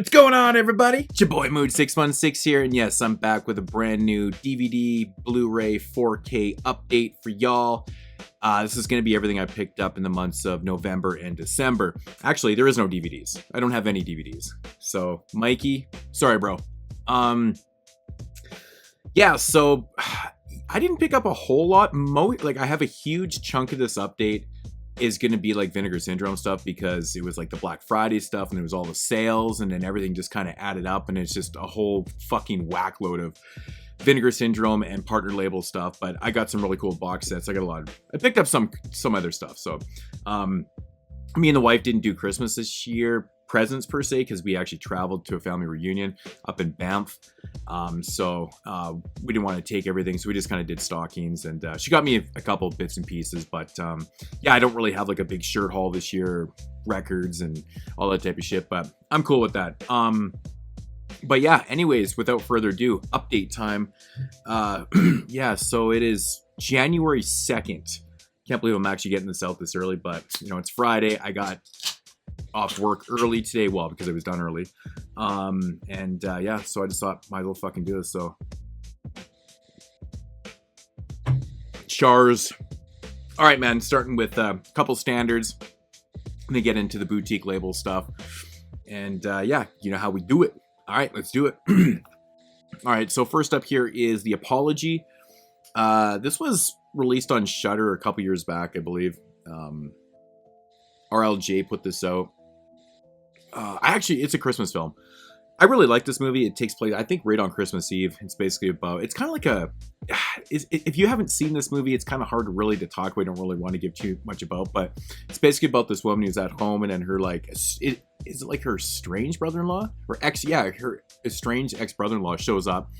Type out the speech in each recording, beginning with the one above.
What's going on, everybody? It's your boy Mood616 here, and yes, I'm back with a brand new DVD Blu-ray 4K update for y'all. This is going to be everything I picked up in the months of November and December. Actually, there is no DVDs. I don't have any DVDs. So, Mikey, sorry, bro. Yeah, so I didn't pick up a whole lot. I have a huge chunk of this update is going to be like Vinegar Syndrome stuff because it was like the Black Friday stuff and there was all the sales and then everything just kind of added up and it's just a whole fucking whack load of Vinegar Syndrome and partner label stuff. But I got some really cool box sets. I picked up some other stuff. So me and the wife didn't do Christmas this year presents per se because we actually traveled to a family reunion up in Banff. So we didn't want to take everything, so we just kind of did stockings, and she got me a couple bits and pieces. But yeah, I don't really have like a big shirt haul this year, records and all that type of shit, but I'm cool with that. But yeah, anyways, without further ado, update time. Yeah, so it is January 2nd. Can't believe I'm actually getting this out this early, but you know, it's Friday. I got off work early today, well, because I was done early. Yeah, so I just thought might as well fucking do this. So Chars. All right, man, starting with a couple standards. Let me get into the boutique label stuff. And yeah, you know how we do it. All right, let's do it. All right, so first up here is The Apology. This was released on Shudder a couple years back, I believe. RLJ put this out. It's a Christmas film. I really like this movie. It takes place, I think, right on Christmas Eve. It's basically about, it's kind of like if you haven't seen this movie, it's kind of hard really to talk. We don't really want to give too much about, but it's basically about this woman who's at home and then her, like, is it like her estranged brother-in-law? Or her estranged ex-brother-in-law shows up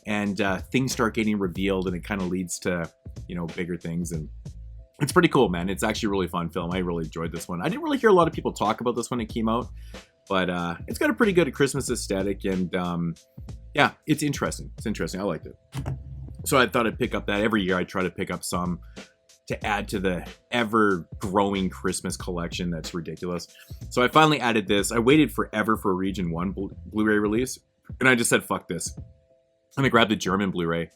and things start getting revealed and it kind of leads to, you know, bigger things. And it's pretty cool, man. It's actually a really fun film. I really enjoyed this one. I didn't really hear a lot of people talk about this when it came out, but it's got a pretty good Christmas aesthetic, and yeah, it's interesting. It's interesting. I liked it. So I thought I'd pick up that. Every year I try to pick up some to add to the ever-growing Christmas collection that's ridiculous. So I finally added this. I waited forever for a Region 1 Blu-ray release, and I just said, fuck this. I'm going to grab the German Blu-ray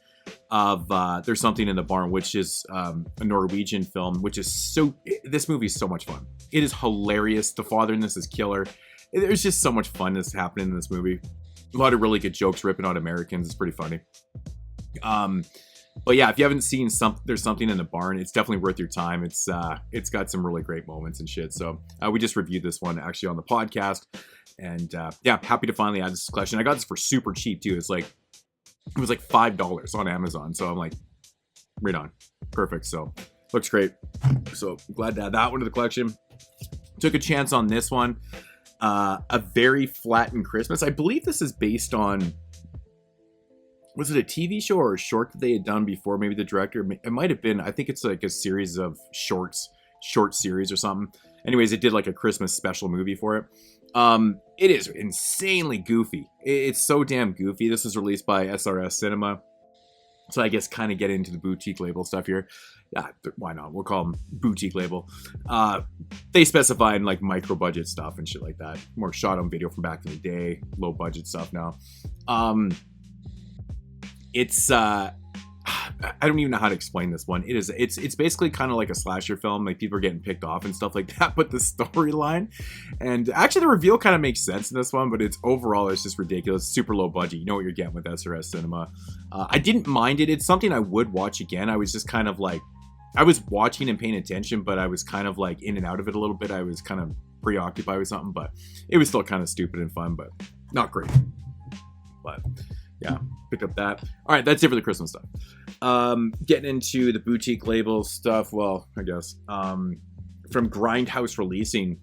of There's Something in the Barn, which is a Norwegian film, which is this movie is so much fun. It is hilarious. The father in this is killer. There's just so much funness happening in this movie. A lot of really good jokes ripping on Americans. It's pretty funny. But yeah, if you haven't seen There's Something in the Barn, it's definitely worth your time. It's got some really great moments and shit. So we just reviewed this one actually on the podcast, and yeah, happy to finally add this collection. I got this for super cheap too. It was like $5 on Amazon. So I'm like, right on. Perfect. So looks great. So glad to add that one to the collection. Took a chance on this one. A Very Flattened Christmas. I believe this is based on, was it a TV show or a short that they had done before? Maybe the director, it might have been, I think it's like a series of short series or something. Anyways, it did like a Christmas special movie for it. It is insanely goofy. It's so damn goofy. This was released by SRS Cinema. So I guess kind of get into the boutique label stuff here. Yeah, why not? We'll call them boutique label. They specify in like micro budget stuff and shit like that. More shot on video from back in the day. Low budget stuff now. It's I don't even know how to explain this one. It's basically kind of like a slasher film. Like people are getting picked off and stuff like that. But the storyline, and actually the reveal kind of makes sense in this one. But it's just ridiculous. Super low budget. You know what you're getting with SRS Cinema. I didn't mind it. It's something I would watch again. I was just kind of like, I was watching and paying attention, but I was kind of like in and out of it a little bit. I was kind of preoccupied with something, but it was still kind of stupid and fun, but not great. But yeah, picked up that. All right, that's it for the Christmas stuff. Getting into the boutique label stuff, well, I guess. From Grindhouse Releasing,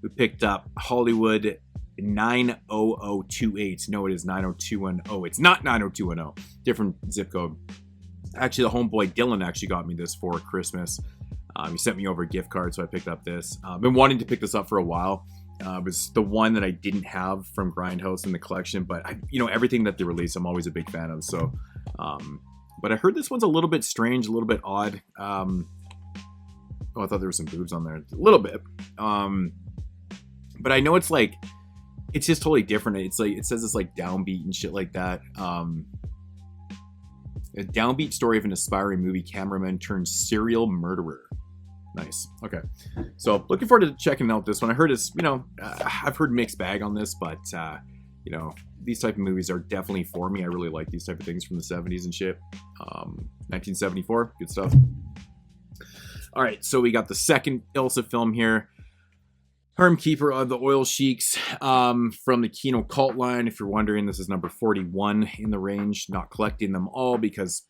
we picked up Hollywood 90028. No, it is 90210. It's not 90210. Different zip code. Actually, the homeboy Dylan actually got me this for Christmas. He sent me over a gift card, so I picked up this. I've been wanting to pick this up for a while. It was the one that I didn't have from Grindhouse in the collection, but everything that they release, I'm always a big fan of. So, but I heard this one's a little bit strange, a little bit odd. I thought there were some boobs on there, a little bit. But I know it's like it's just totally different. It's like, it says it's like downbeat and shit like that. A downbeat story of an aspiring movie cameraman turned serial murderer. Nice. Okay. So looking forward to checking out this one. I heard it's, I've heard mixed bag on this, but, these type of movies are definitely for me. I really like these type of things from the 70s and shit. 1974, good stuff. All right, so we got the second Ilsa film here. Harem Keeper of the Oil Sheiks, from the Kino Cult line. If you're wondering, this is number 41 in the range. Not collecting them all because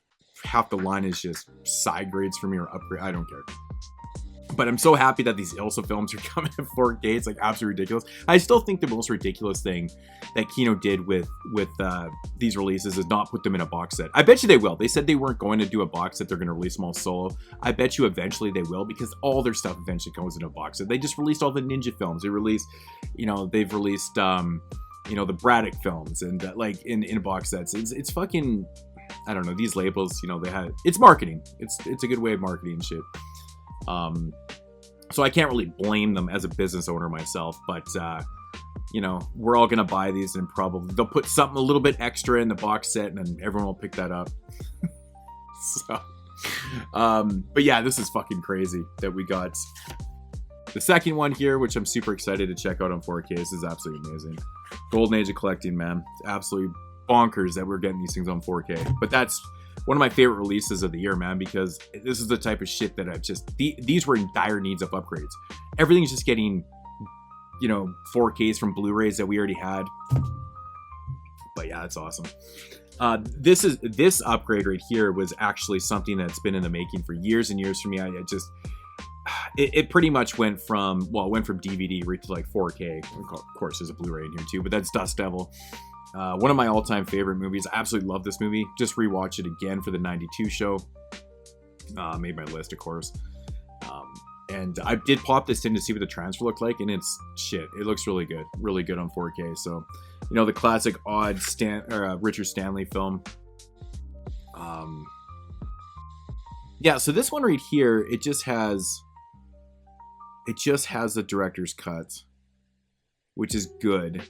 half the line is just side grades for me or upgrade. I don't care. But I'm so happy that these Ilsa films are coming in 4K. It's like absolutely ridiculous. I still think the most ridiculous thing that Kino did with these releases is not put them in a box set. I bet you they will. They said they weren't going to do a box set. They're going to release them all solo. I bet you eventually they will, because all their stuff eventually comes in a box set. They just released all the Ninja films. They released, they've released, the Braddock films and like in box sets. It's fucking, I don't know. These labels, they had, it's marketing. It's a good way of marketing shit. So I can't really blame them as a business owner myself, but, we're all going to buy these and probably they'll put something a little bit extra in the box set and then everyone will pick that up. So, but yeah, this is fucking crazy that we got the second one here, which I'm super excited to check out on 4K. This is absolutely amazing. Golden age of collecting, man. It's absolutely bonkers that we're getting these things on 4K, but that's one of my favorite releases of the year, man, because this is the type of shit that these were in dire needs of upgrades. Everything's just getting, 4Ks from Blu-rays that we already had. But yeah, that's awesome. This upgrade right here was actually something that's been in the making for years and years for me. It pretty much went from DVD right to like 4K. Of course, there's a Blu-ray in here too, but that's Dust Devil. One of my all-time favorite movies. I absolutely love this movie. Just rewatched it again for the 92 show. Made my list, of course. And I did pop this in to see what the transfer looked like, and it's shit. It looks really good. Really good on 4K. So, the classic odd Richard Stanley film. Yeah, so this one right here, it just has the director's cut, which is good.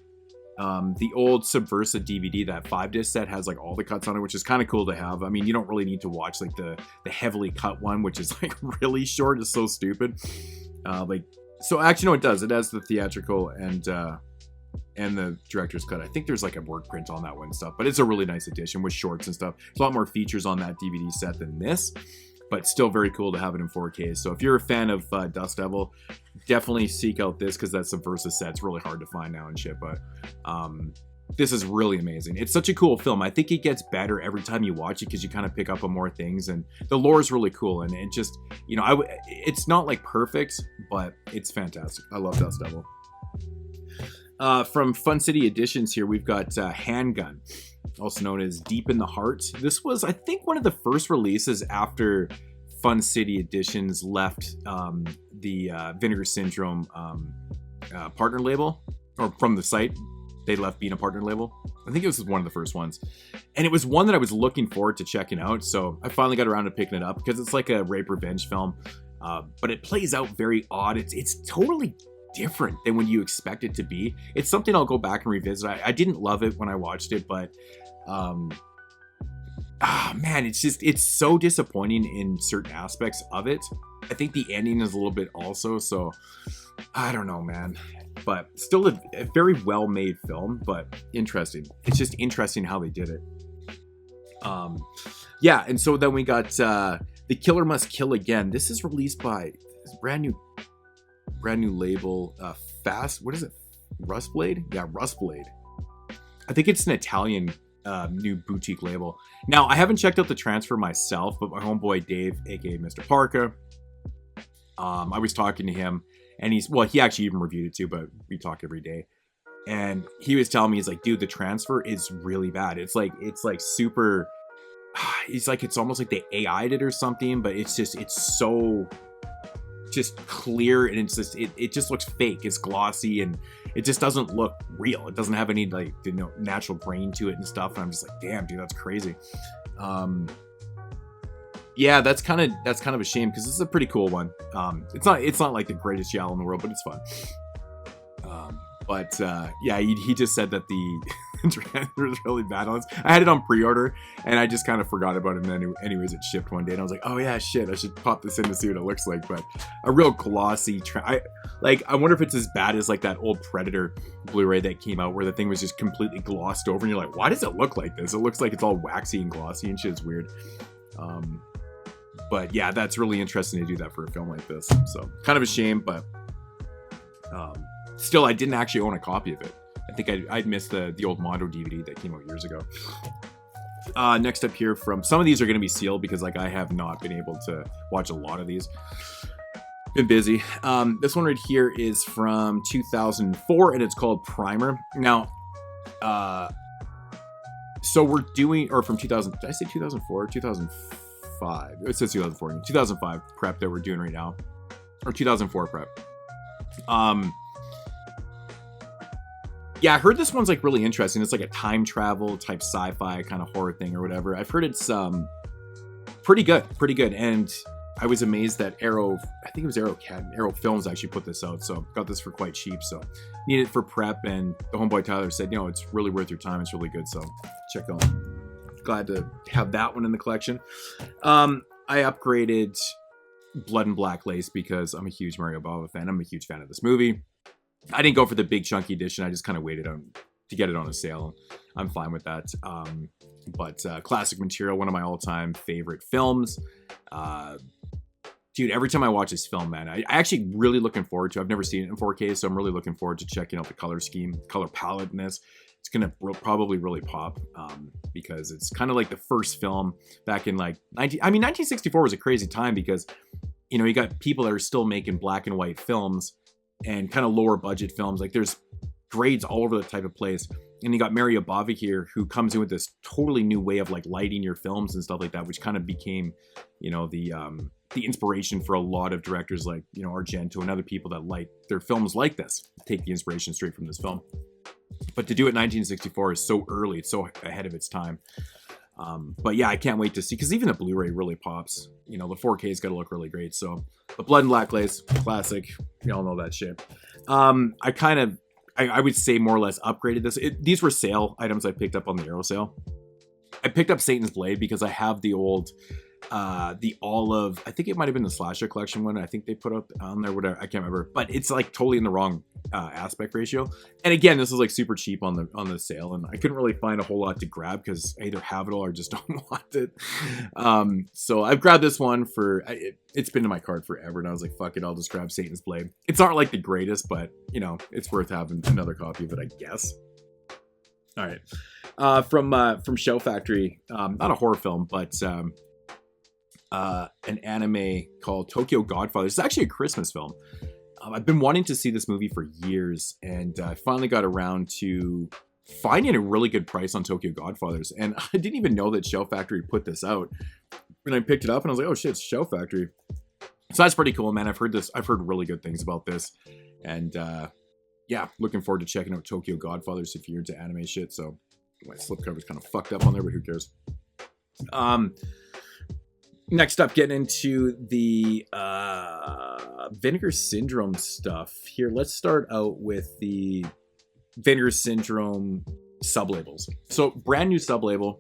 The old Subversa DVD, that 5-disc set, has like all the cuts on it, which is kind of cool to have. I mean, you don't really need to watch like the heavily cut one, which is like really short. It's so stupid. So actually, no, it does. It has the theatrical and the director's cut. I think there's like a word print on that one and stuff, but it's a really nice edition with shorts and stuff. There's a lot more features on that DVD set than this, but still very cool to have it in 4K. So if you're a fan of Dust Devil, definitely seek out this, because that Subversa set's really hard to find now and shit. But this is really amazing. It's such a cool film. I think it gets better every time you watch it, because you kind of pick up on more things, and the lore is really cool. And it just, it's not like perfect, but it's fantastic. I love Dust Devil. From Fun City Editions here, we've got Handgun, also known as Deep in the Heart. This was, I think, one of the first releases after Fun City Editions left the Vinegar Syndrome partner label, or from the site. They left being a partner label. I think it was one of the first ones. And it was one that I was looking forward to checking out, so I finally got around to picking it up, because it's like a rape revenge film, but it plays out very odd. It's totally different than when you expect it to be. It's something I'll go back and revisit. I didn't love it when I watched it, but man, it's so disappointing in certain aspects of it. I think the ending is a little bit also, so I don't know, man. But still a very well-made film, but interesting. It's just interesting how they did it. Yeah, and so then we got The Killer Must Kill Again. This is released by this brand new label, what is it? Rustblade? Yeah, Rustblade. I think it's an Italian new boutique label. Now, I haven't checked out the transfer myself, but my homeboy Dave, aka Mr. Parka, I was talking to him, and he actually even reviewed it too, but we talk every day. And he was telling me, he's like, dude, the transfer is really bad. It's like super, it's like, it's almost like they AI'd it or something, but it's so just clear, and it's just, it just looks fake. It's glossy, and it just doesn't look real. It doesn't have any like, natural grain to it and stuff. And I'm just like, damn, dude, that's crazy. Yeah, that's kind of a shame, because this is a pretty cool one. It's not like the greatest giallo in the world, but it's fun. But yeah, he just said that the trailer was really bad on this. I had it on pre-order, and I just kind of forgot about it. And anyways, it shipped one day, and I was like, oh yeah, shit, I should pop this in to see what it looks like. But a real glossy, I wonder if it's as bad as like that old Predator Blu-ray that came out, where the thing was just completely glossed over, and you're like, why does it look like this? It looks like it's all waxy and glossy and shit. It's weird. But yeah, that's really interesting to do that for a film like this. So kind of a shame, but still, I didn't actually own a copy of it. I think I'd missed the old Mondo DVD that came out years ago. Next up here, from some of these are going to be sealed because like I have not been able to watch a lot of these. Been busy. This one right here is from 2004, and it's called Primer. Now, so we're doing, or from 2000, did I say 2004? 2005. It says 2004. 2005 prep that we're doing right now. Or 2004 prep. Yeah, I heard this one's like really interesting. It's like a time travel type sci-fi kind of horror thing or whatever. I've heard it's pretty good. And I was amazed that Arrow Films actually put this out. So got this for quite cheap. So needed it for prep, and the homeboy Tyler said, it's really worth your time. It's really good. So check out. Glad to have that one in the collection. I upgraded Blood and Black Lace because I'm a huge Mario Bava fan. I'm a huge fan of this movie. I didn't go for the big chunky edition. I just kind of waited to get it on a sale. I'm fine with that. But classic material, one of my all-time favorite films. Dude, every time I watch this film, man, I actually really looking forward to. I've never seen it in 4K, so I'm really looking forward to checking out the color scheme, color palette in this. It's gonna probably really pop because it's kind of like the first film back in like 1964 was a crazy time because you got people that are still making black and white films and kind of lower budget films. Like there's grades all over the type of place. And you got Mario Bava here, who comes in with this totally new way of like lighting your films and stuff like that, which kind of became, the inspiration for a lot of directors like, Argento and other people that light their films like this, take the inspiration straight from this film. But to do it in 1964 is so early, it's so ahead of its time. But yeah, I can't wait to see, because even the Blu-ray really pops. The 4K's got to look really great. So, the Blood and Black Lace, classic. You all know that shit. I would say more or less upgraded this. These were sale items I picked up on the Arrow sale. I picked up Satan's Blade because I have the old, the Olive, I think it might have been the Slasher Collection one. I think they put up on there, whatever, I can't remember. But it's like totally in the wrong aspect ratio. And again, this was like super cheap on the sale, and I couldn't really find a whole lot to grab because I either have it all or just don't want it. So I've grabbed this one for, it's been in my cart forever, and I was like, fuck it, I'll just grab Satan's Blade. It's not like the greatest, but it's worth having another copy of it, I guess. All right. From Show Factory, not a horror film, but an anime called Tokyo Godfather. It's actually a Christmas film. I've been wanting to see this movie for years, and I finally got around to finding a really good price on Tokyo Godfathers. And I didn't even know that Show Factory put this out. When I picked it up, and I was like, oh shit, it's Show Factory. So that's pretty cool, man. I've heard really good things about this. And yeah, looking forward to checking out Tokyo Godfathers if you're into anime shit. So my slipcover's kind of fucked up on there, but who cares? Next up, getting into the Vinegar Syndrome stuff here. Let's start out with the Vinegar Syndrome sublabels. So brand new sublabel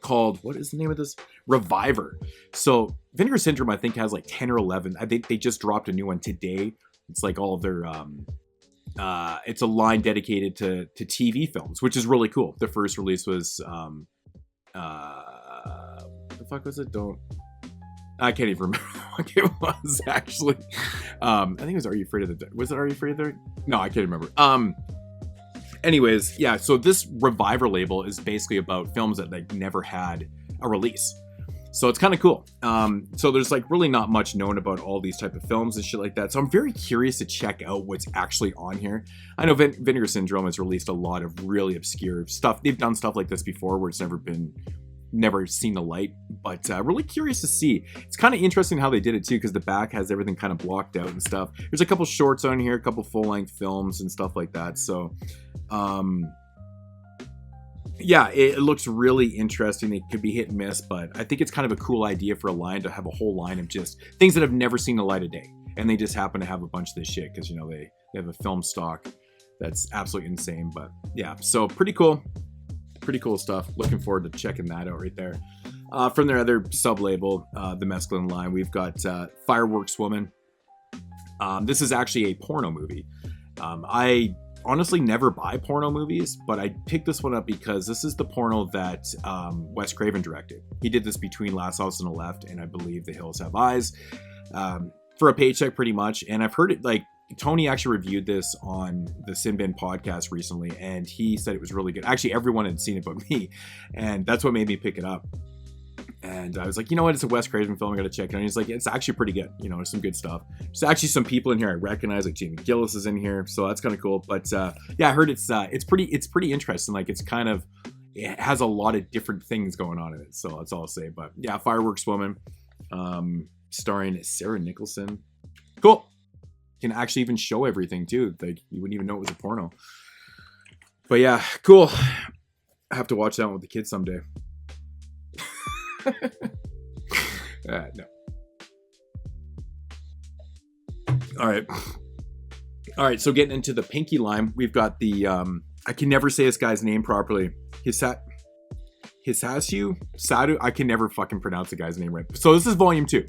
called, what is the name of this? Reviver. So Vinegar Syndrome, I think, has like 10 or 11. I think they just dropped a new one today. It's like all of their it's a line dedicated to TV films, which is really cool. The first release was what the fuck was it? I can't even remember what it was actually. I think it was Are You Afraid of the Dark? Was it Are You Afraid of the Dark? No, I can't remember. Anyways, yeah, so this Reviver label is basically about films that like never had a release. So it's kind of cool. So there's like really not much known about all these type of films and shit like that. So I'm very curious to check out what's actually on here. I know Vinegar Syndrome has released a lot of really obscure stuff. They've done stuff like this before where it's never seen the light, but really curious to see. It's kind of interesting how they did it too, because the back has everything kind of blocked out and stuff. There's a couple shorts on here, a couple full-length films and stuff like that. So yeah, it looks really interesting. It could be hit and miss, but I think it's kind of a cool idea for a line to have a whole line of just things that have never seen the light of day, and they just happen to have a bunch of this shit because they have a film stock that's absolutely insane. But yeah, so pretty cool stuff. Looking forward to checking that out right there. From their other sub-label, the Mescaline line, we've got Fireworks Woman. This is actually a porno movie. I honestly never buy porno movies, but I picked this one up because this is the porno that Wes Craven directed. He did this between Last House on the Left and I believe The Hills Have Eyes, for a paycheck pretty much. And I've heard it, like, Tony actually reviewed this on the Sin Bin podcast recently, and he said it was really good. Actually, everyone had seen it but me, and that's what made me pick it up. And I was like, you know what? It's a Wes Craven film. I got to check it out. And he's like, it's actually pretty good. You know, there's some good stuff. There's actually some people in here I recognize, like Jamie Gillis is in here, so that's kind of cool. But yeah, I heard it's pretty interesting. Like, it has a lot of different things going on in it. So that's all I'll say. But yeah, Fireworks Woman, starring Sarah Nicholson. Cool. Can actually even show everything too. Like, you wouldn't even know it was a porno. But yeah, cool. I have to watch that one with the kids someday. No. All right, so getting into the pinky line, we've got the I can never say this guy's name properly. Hisasu Sadu. I can never fucking pronounce the guy's name right. So this is volume 2.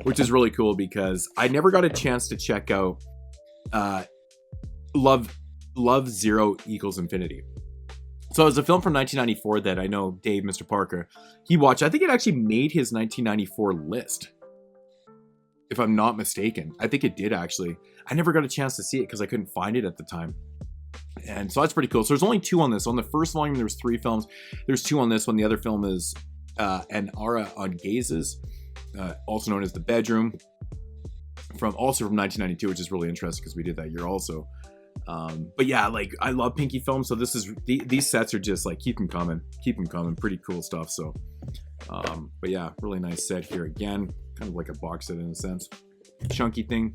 Which is really cool because I never got a chance to check out Love Zero Equals Infinity. So it's a film from 1994 that I know Dave, Mr. Parker, he watched. I think it actually made his 1994 list, if I'm not mistaken. I think it did, actually. I never got a chance to see it because I couldn't find it at the time. And so that's pretty cool. So there's only 2 on this. On the first volume, there was 3 films. There's 2 on this one. The other film is An Aura on Gazes, also known as The Bedroom, also from 1992, which is really interesting because we did that year also. But yeah, like, I love Pinky films, so these sets are just like, keep them coming, pretty cool stuff. So but yeah, really nice set here again, kind of like a box set in a sense, chunky thing.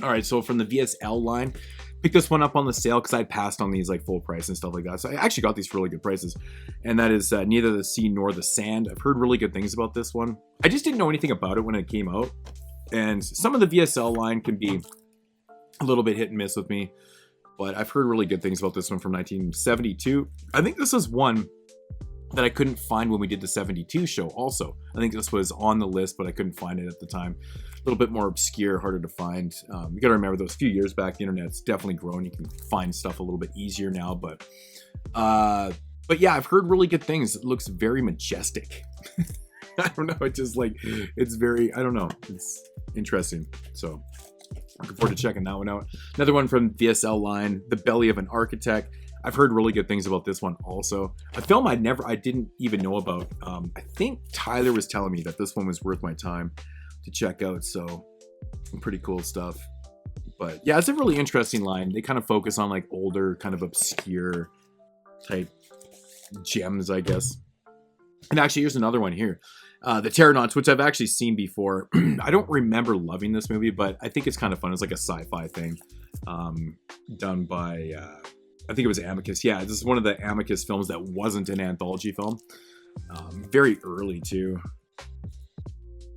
All right, so from the VSL line, picked this one up on the sale because I passed on these like full price and stuff like that, so I actually got these for really good prices. And that is Neither the Sea Nor the Sand. I've heard really good things about this one. I just didn't know anything about it when it came out, and some of the VSL line can be a little bit hit and miss with me, but I've heard really good things about this one from 1972. I think this is one that I couldn't find when we did the 72 show also. I think this was on the list, but I couldn't find it at the time. A little bit more obscure, harder to find. You gotta remember, those few years back, the internet's definitely grown. You can find stuff a little bit easier now, but yeah, I've heard really good things. It looks very majestic. I don't know, it's very, I don't know, it's interesting. So looking forward to checking that one out. Another one from VSL line, The Belly of an Architect. I've heard really good things about this one also. A film I didn't even know about. I think Tyler was telling me that this one was worth my time to check out, so pretty cool stuff. But yeah, it's a really interesting line. They kind of focus on like older, kind of obscure type gems, I guess. And actually, here's another one here. The Terranauts, which I've actually seen before. I don't remember loving this movie, but I think it's kind of fun. It's like a sci-fi thing done by, I think it was Amicus. Yeah, this is one of the Amicus films that wasn't an anthology film. Very early, too.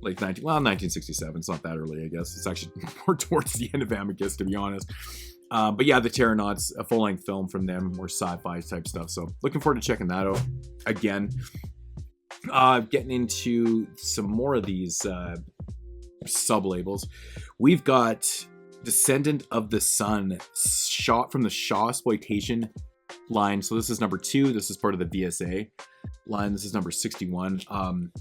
Like 1967. It's not that early, I guess. It's actually more towards the end of Amicus, to be honest. But yeah, The Terranauts, a full-length film from them, more sci-fi type stuff. So looking forward to checking that out again. Getting into some more of these sub-labels. We've got Descendant of the Sun, shot from the Shaw Exploitation line. So this is number 2. This is part of the VSA line. This is number 61.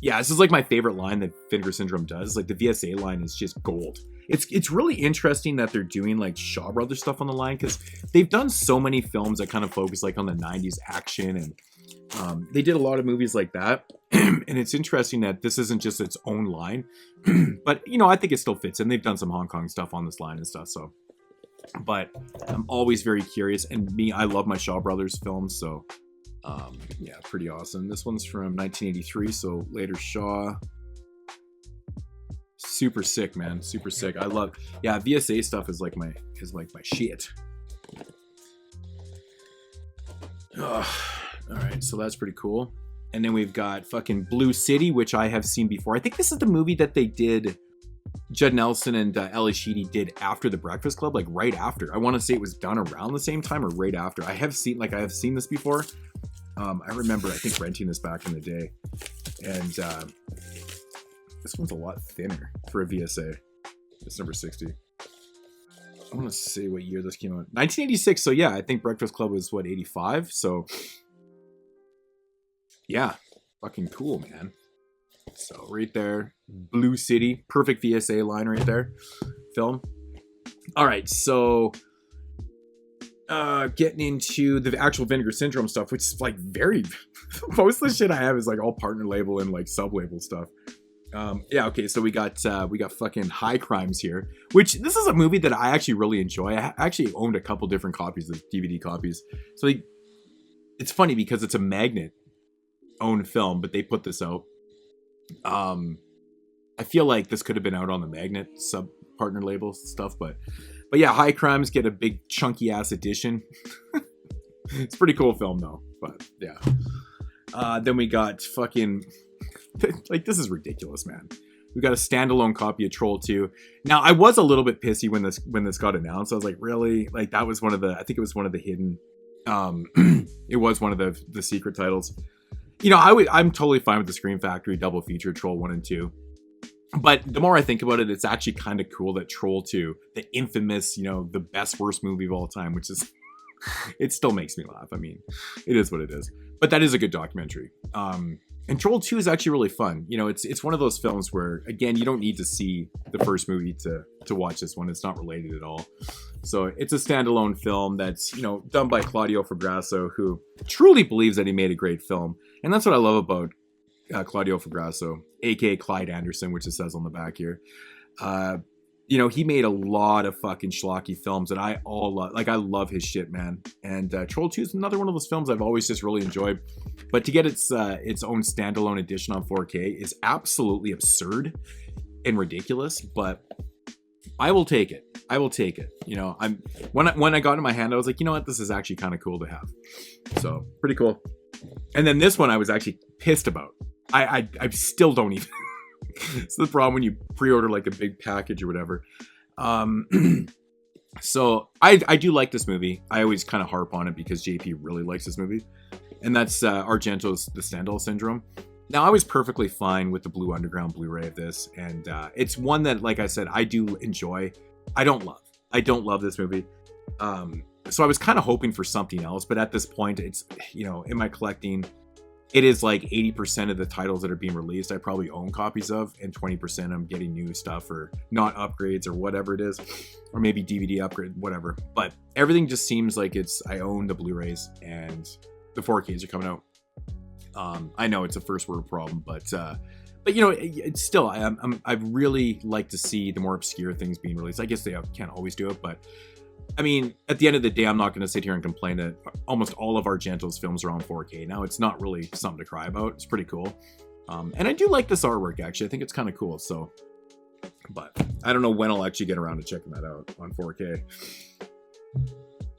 Yeah, this is like my favorite line that Vinegar Syndrome does. Like, the VSA line is just gold. It's really interesting that they're doing like Shaw Brothers stuff on the line, because they've done so many films that kind of focus like on the 90s action, and they did a lot of movies like that. And it's interesting that this isn't just its own line, but you know, I think it still fits in. They've done some Hong Kong stuff on this line and stuff, so. But I'm always very curious, and I love my Shaw Brothers films, so yeah, pretty awesome. This one's from 1983, so later Shaw. Super sick, man. Super sick. I love, yeah, VSA stuff is like my shit. All right, so that's pretty cool. And then we've got fucking Blue City, which I have seen before. I think this is the movie that they did Judd Nelson and Ellie Sheedy did after The Breakfast Club, like right after. I want to say it was done around the same time or right after. I have seen this before. I remember, I think, renting this back in the day. And this one's a lot thinner for a VSA. It's number 60. I want to say what year this came out. 1986. So yeah, I think Breakfast Club was what, 85. So yeah, fucking cool, man. So right there, Blue City, perfect VSA line right there. Film. All right, so getting into the actual Vinegar Syndrome stuff, which is like very most of the shit I have is like all partner label and like sub label stuff. Yeah, okay, so we got fucking High Crimes here, which this is a movie that I actually really enjoy. I actually owned a couple different copies of DVD copies. So it's funny because it's a Magnet owned film, but they put this out. I feel like this could have been out on the Magnet sub partner label stuff, but yeah, High Crimes get a big chunky ass edition. It's a pretty cool film though, but yeah. Then we got fucking like, this is ridiculous, man. We got a standalone copy of Troll 2. Now, I was a little bit pissy when this got announced. I was like, really? Like, that was one of the, I think it was one of the hidden, it was one of the secret titles. You know, I'm totally fine with the Scream Factory double feature, Troll 1 and 2. But the more I think about it, it's actually kind of cool that Troll 2, the infamous, you know, the best, worst movie of all time, which is, it still makes me laugh. I mean, it is what it is. But that is a good documentary. And Troll 2 is actually really fun. You know, it's one of those films where, again, you don't need to see the first movie to watch this one. It's not related at all. So it's a standalone film that's, you know, done by Claudio Fragasso, who truly believes that he made a great film. And that's what I love about Claudio Fragasso, aka Clyde Anderson, which it says on the back here. You know, he made a lot of fucking schlocky films that I all love. Like, I love his shit, man. And Troll 2 is another one of those films I've always just really enjoyed. But to get its own standalone edition on 4K is absolutely absurd and ridiculous. But I will take it. I will take it. You know, when I got it in my hand, I was like, you know what? This is actually kind of cool to have. So, pretty cool. And then this one I was actually pissed about. I still don't even... It's the problem when you pre-order like a big package or whatever. So I do like this movie. I always kind of harp on it because JP really likes this movie. And that's Argento's The Stendhal Syndrome. Now, I was perfectly fine with the Blue Underground Blu-ray of this. And it's one that, like I said, I do enjoy. I don't love this movie. So I was kind of hoping for something else. But at this point, it's, you know, in my collecting... It is like 80% of the titles that are being released I probably own copies of, and 20% I'm getting new stuff or not upgrades or whatever it is, or maybe DVD upgrade, whatever. But everything just seems like I own the Blu-rays and the 4Ks are coming out. I know it's a first world problem, but you know, it's still, I really like to see the more obscure things being released. I guess they can't always do it, but I mean, at the end of the day, I'm not going to sit here and complain that almost all of Argento's films are on 4K. Now, it's not really something to cry about. It's pretty cool. And I do like this artwork, actually. I think it's kind of cool. So, but I don't know when I'll actually get around to checking that out on 4K.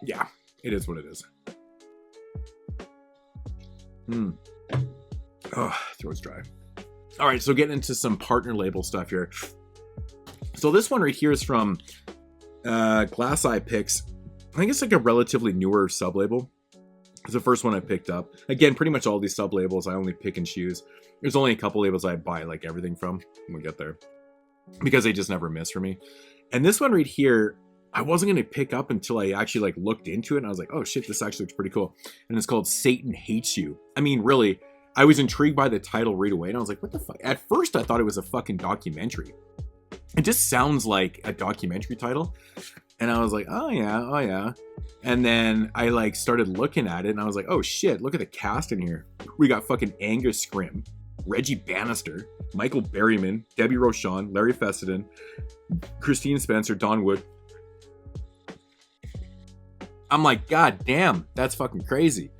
Yeah, it is what it is. Oh, throat's dry. All right, so getting into some partner label stuff here. So this one right here is from... Glass Eye Picks. I think it's like a relatively newer sub-label. It's the first one I picked up. Again, pretty much all these sub-labels I only pick and choose. There's only a couple labels I buy like everything from when we get there, because they just never miss for me. And this one right here, I wasn't going to pick up until I actually like looked into it, and I was like, oh shit, this actually looks pretty cool. And it's called Satan Hates You. I mean, really, I was intrigued by the title right away, and I was like, what the fuck? At first I thought it was a fucking documentary. It just sounds like a documentary title. And I was like, oh yeah. And then I like started looking at it and I was like, oh shit, look at the cast in here. We got fucking Angus Scrimm, Reggie Bannister, Michael Berryman, Debbie Rochon, Larry Fessenden, Christine Spencer, Don Wood. I'm like, god damn, that's fucking crazy.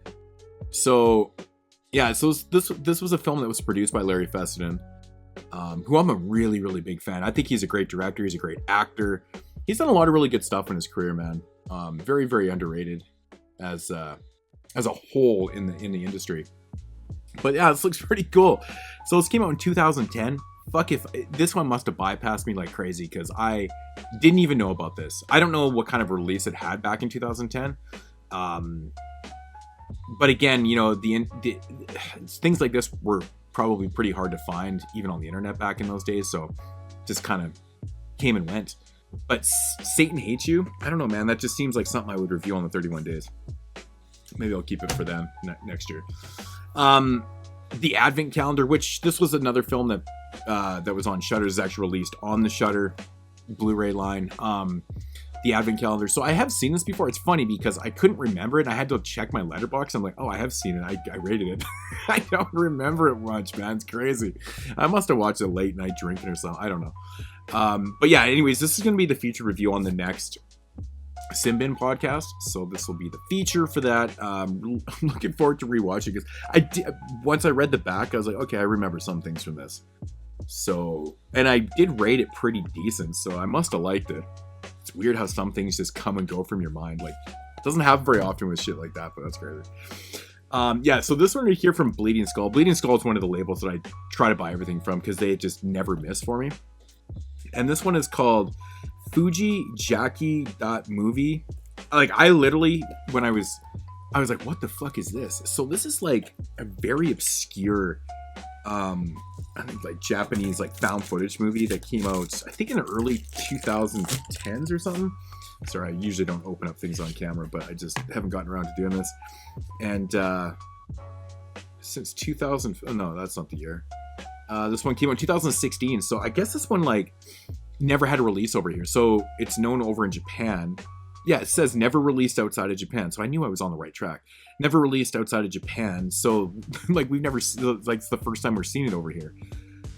So yeah, so this was a film that was produced by Larry Fessenden. Who I'm a really, really big fan. I think he's a great director. He's a great actor. He's done a lot of really good stuff in his career, man. Very, very underrated as a whole in the industry. But yeah, this looks pretty cool. So this came out in 2010. fuck if this one must have bypassed me like crazy because I didn't even know about this. I don't know what kind of release it had back in 2010. But again, you know, the things like this were probably pretty hard to find even on the internet back in those days. So just kind of came and went. But Satan Hates You, I don't know, man. That just seems like something I would review on the 31 days. Maybe I'll keep it for them next year. The Advent Calendar, which this was another film that that was on Shudder, is actually released on the Shudder Blu-ray line. The Advent Calendar. So I have seen this before. It's funny because I couldn't remember it. I had to check my letterbox. I'm like, oh, I have seen it. I rated it. I don't remember it much, man. It's crazy. I must have watched it late night drinking or something. I don't know. But yeah, anyways, this is going to be the feature review on the next Simbin podcast. So this will be the feature for that. I'm looking forward to rewatching because once I read the back, I was like, okay, I remember some things from this. So, and I did rate it pretty decent. So I must have liked it. It's weird how some things just come and go from your mind. Like, it doesn't happen very often with shit like that, but that's crazy. Yeah, so this one right here from Bleeding Skull. Bleeding Skull is one of the labels that I try to buy everything from because they just never miss for me. And this one is called Fujijaki.movie. Like, I literally, when I was like, what the fuck is this? So this is like a very obscure I think like Japanese like found footage movie that came out I think in the early 2010s or something. Sorry, I usually don't open up things on camera, but I just haven't gotten around to doing this. And since 2000, oh no, that's not the year. This one came out in 2016, so I guess this one like never had a release over here. So it's known over in Japan. Yeah, it says never released outside of Japan. So I knew I was on the right track. Never released outside of Japan. So like we've never, like it's the first time we're seeing it over here.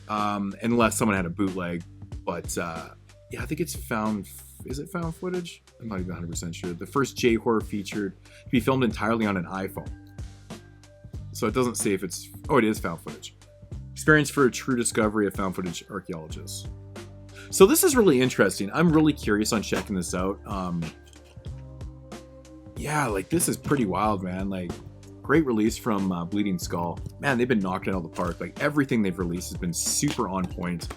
Unless someone had a bootleg. But yeah, I think it's found, is it found footage? I'm not even 100% sure. The first J-horror featured to be filmed entirely on an iPhone. So it doesn't say if it's, oh, it is found footage. Experience for a true discovery of found footage archaeologists. So this is really interesting. I'm really curious on checking this out. Yeah, like this is pretty wild, man. Like great release from Bleeding Skull. Man, they've been knocking it out of the park. Like everything they've released has been super on point.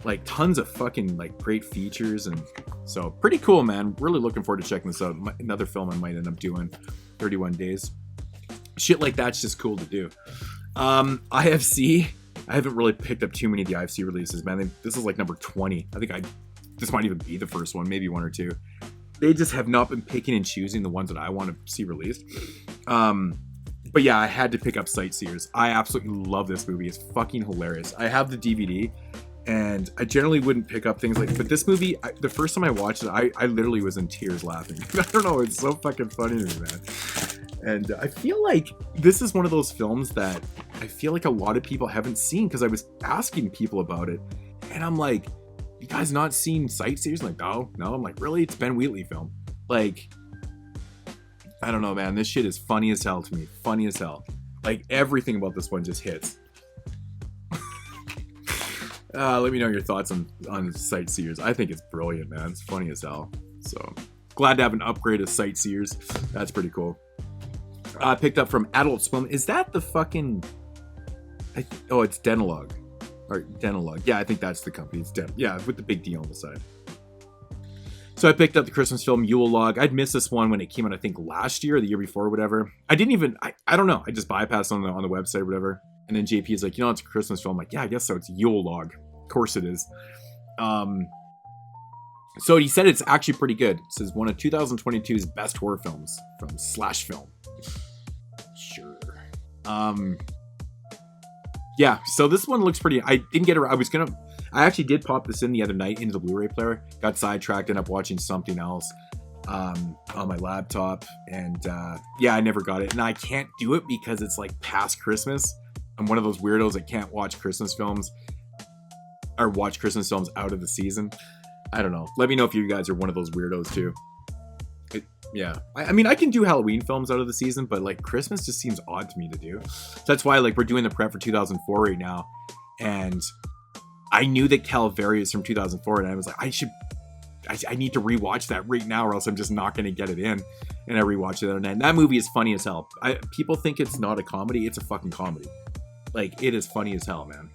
Like tons of fucking like great features, and so pretty cool, man. Really looking forward to checking this out. Another film I might end up doing. 31 days. Shit like that's just cool to do. IFC. I haven't really picked up too many of the IFC releases, man. This is like number 20. I think this might even be the first one, maybe one or two. They just have not been picking and choosing the ones that I want to see released. But yeah, I had to pick up Sightseers. I absolutely love this movie. It's fucking hilarious. I have the DVD, and I generally wouldn't pick up things like, but this movie, the first time I watched it, I literally was in tears laughing. I don't know, it's so fucking funny to me, man. And I feel like this is one of those films that I feel like a lot of people haven't seen, because I was asking people about it, and I'm like, you guys not seen Sightseers? Like, no. I'm like, really? It's Ben Wheatley film. Like, I don't know, man. This shit is funny as hell to me. Funny as hell. Like, everything about this one just hits. Let me know your thoughts on Sightseers. I think it's brilliant, man. It's funny as hell. So, glad to have an upgrade of Sightseers. That's pretty cool. I picked up from Adult Swim. Is that the fucking... oh, it's Dentalog. Or Dentalog. Yeah, I think that's the company. It's yeah, with the big D on the side. So I picked up the Christmas film Yule Log. I'd missed this one when it came out, I think last year or the year before or whatever. I didn't even, I don't know. I just bypassed on the website or whatever. And then JP is like, you know, it's a Christmas film. I'm like, yeah, I guess so. It's Yule Log. Of course it is. So he said it's actually pretty good. It says one of 2022's best horror films from Slash Film. Sure. Yeah, so this one looks pretty... I didn't get it... I actually did pop this in the other night into the Blu-ray player. Got sidetracked, ended up watching something else on my laptop. And yeah, I never got it. And I can't do it because it's like past Christmas. I'm one of those weirdos that can't watch Christmas films. Or watch Christmas films out of the season. I don't know. Let me know if you guys are one of those weirdos too. Yeah, I mean, I can do Halloween films out of the season, but like Christmas just seems odd to me to do. So that's why like we're doing the prep for 2004 right now, and I knew that Calvary is from 2004, and I was like, I need to rewatch that right now, or else I'm just not going to get it in. And I rewatched it, and that movie is funny as hell. People think it's not a comedy; it's a fucking comedy. Like, it is funny as hell, man.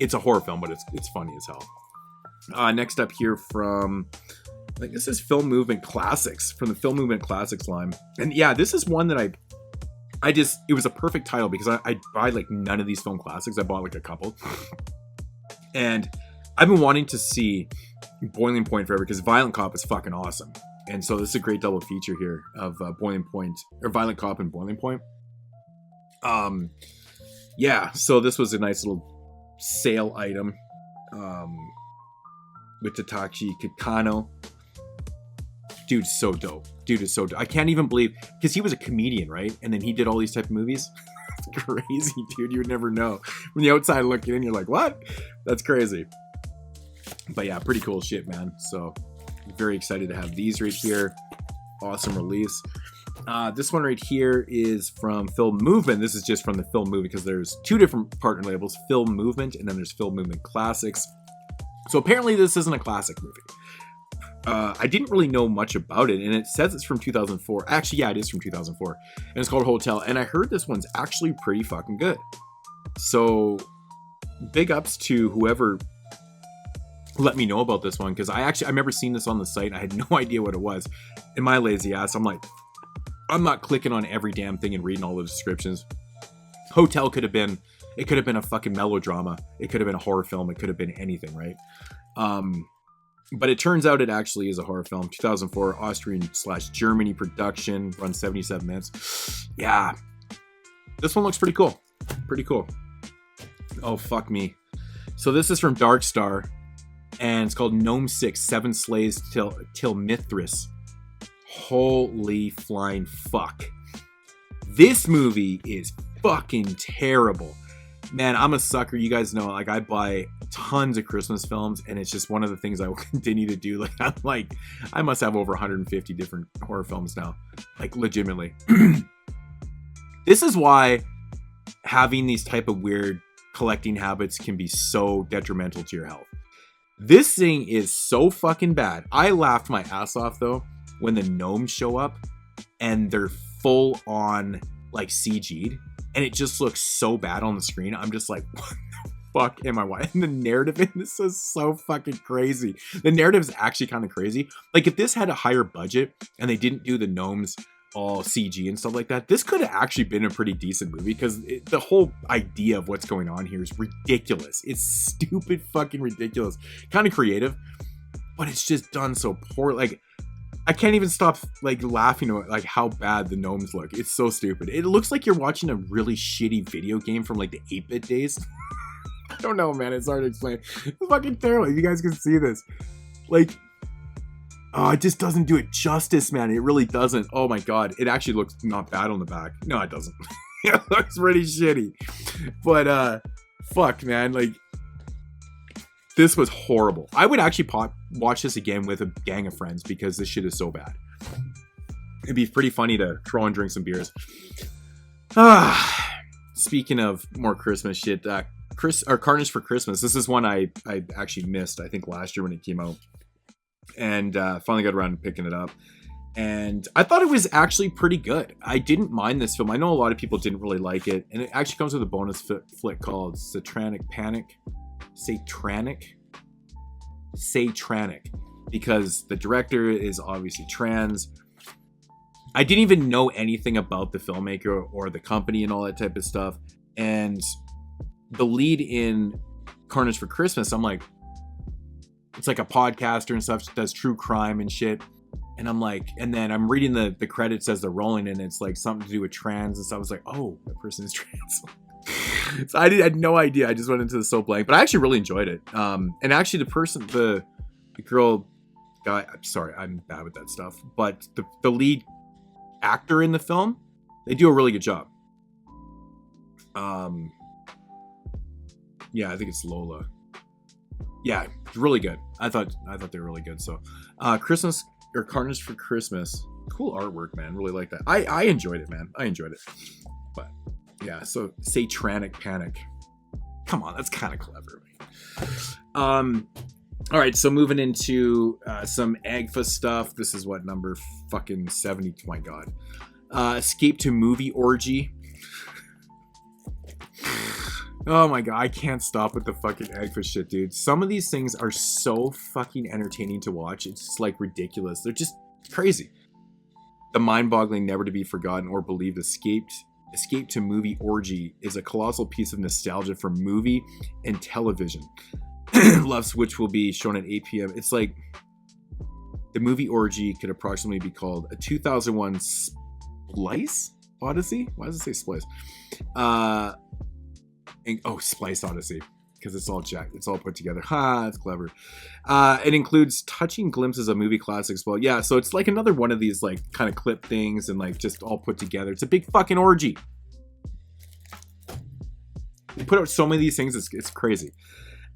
it's a horror film, but it's funny as hell. Next up here from, I think this is Film Movement Classics, from the Film Movement Classics line. And yeah, this is one that it was a perfect title because I buy like none of these film classics. I bought like a couple. And I've been wanting to see Boiling Point forever because Violent Cop is fucking awesome. And so this is a great double feature here of Boiling Point, or Violent Cop and Boiling Point. Yeah, so this was a nice little sale item with Takashi Kitano. Dude's so dope. Dude is so dope. I can't even believe, because he was a comedian, right? And then he did all these type of movies. It's crazy, dude. You would never know. From the outside looking in, you're like, what? That's crazy. But yeah, pretty cool shit, man. So very excited to have these right here. Awesome release. This one right here is from Film Movement. This is just from the Film Movement because there's two different partner labels, Film Movement, and then there's Film Movement Classics. So apparently this isn't a classic movie. I didn't really know much about it, and it says it's from 2004. Actually, yeah, it is from 2004, and it's called Hotel, and I heard this one's actually pretty fucking good. So big ups to whoever let me know about this one, because I remember seeing this on the site. I had no idea what it was. In my lazy ass, I'm like, I'm not clicking on every damn thing and reading all the descriptions. Hotel could have been a fucking melodrama. It could have been a horror film. It could have been anything, right? But it turns out it actually is a horror film. 2004 Austrian/Germany production, runs 77 minutes. Yeah, this one looks pretty cool. Pretty cool. Oh, fuck me. So this is from Dark Star, and it's called Gnome 6, 7 Slays Till Mithras. Holy flying fuck. This movie is fucking terrible. Man, I'm a sucker. You guys know, like, I buy tons of Christmas films, and it's just one of the things I will continue to do. Like, I must have over 150 different horror films now. Like, legitimately. This is why having these type of weird collecting habits can be so detrimental to your health. This thing is so fucking bad. I laughed my ass off, though, when the gnomes show up, and they're full on, like, CG'd. And it just looks so bad on the screen. I'm just like, what the fuck am I watching? And the narrative in this is so fucking crazy. The narrative is actually kind of crazy. Like, if this had a higher budget and they didn't do the gnomes all CG and stuff like that, this could have actually been a pretty decent movie, because the whole idea of what's going on here is ridiculous. It's stupid fucking ridiculous. Kind of creative, but it's just done so poor. Like, I can't even stop, like, laughing at, like, how bad the gnomes look. It's so stupid. It looks like you're watching a really shitty video game from, like, the 8-bit days. I don't know, man. It's hard to explain. It's fucking terrible. You guys can see this. Like, oh, it just doesn't do it justice, man. It really doesn't. Oh, my God. It actually looks not bad on the back. No, it doesn't. It looks pretty shitty. But, fuck, man. Like, this was horrible. I would actually watch this again with a gang of friends, because this shit is so bad. It'd be pretty funny to throw and drink some beers. Speaking of more Christmas shit, Carnage for Christmas. This is one I actually missed, I think, last year when it came out. And finally got around to picking it up. And I thought it was actually pretty good. I didn't mind this film. I know a lot of people didn't really like it. And it actually comes with a bonus flick called Satanic Panic. Satanic, because the director is obviously trans. I didn't even know anything about the filmmaker or the company and all that type of stuff. And the lead in Carnage for Christmas, I'm like, it's like a podcaster and stuff, does true crime and shit. And I'm like, and then I'm reading the credits as they're rolling, and it's like something to do with trans and stuff. I was like, oh, that person is trans. So I had no idea. I just went into the so blank, but I actually really enjoyed it. And actually, the girl guy, I'm sorry, I'm bad with that stuff, but the lead actor in the film, they do a really good job. Yeah, I think it's Lola. Yeah, really good. I thought they were really good. So, Christmas or Carnage for Christmas, cool artwork, man. Really like that. I enjoyed it, man. I enjoyed it. But yeah, so Satanic Panic. Come on, that's kind of clever. All right, so moving into some Agfa stuff. This is what, number fucking 70? My God. Escape to Movie Orgy. Oh my god, I can't stop with the fucking Agfa shit, dude. Some of these things are so fucking entertaining to watch. It's just like ridiculous. They're just crazy. The mind-boggling, never to be forgotten or believed escape to movie orgy is a colossal piece of nostalgia for movie and television. Loves, which will be shown at 8 p.m. It's like the movie orgy could approximately be called a 2001 Splice Odyssey. Why does it say Splice? Splice Odyssey, because it's all jacked. It's all put together. Ha, it's clever. It includes touching glimpses of movie classics. Well, yeah, so it's like another one of these like kind of clip things and like just all put together. It's a big fucking orgy. They put out so many of these things, it's crazy.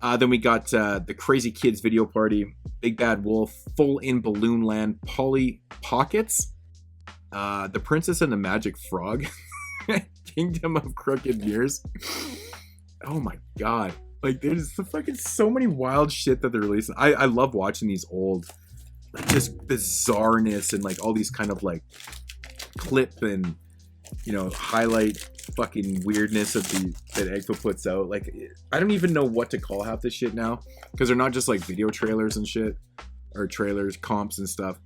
Then we got the Crazy Kids Video Party, Big Bad Wolf, Full in Balloon Land, Polly Pockets, The Princess and the Magic Frog, Kingdom of Crooked Mirrors. Oh my god. Like, there's fucking so many wild shit that they're releasing. I love watching these old, like, just bizarreness and like all these kind of like clip and, you know, highlight fucking weirdness of that Agfa puts out. Like, I don't even know what to call half this shit now, because they're not just like video trailers and shit, or trailers, comps and stuff.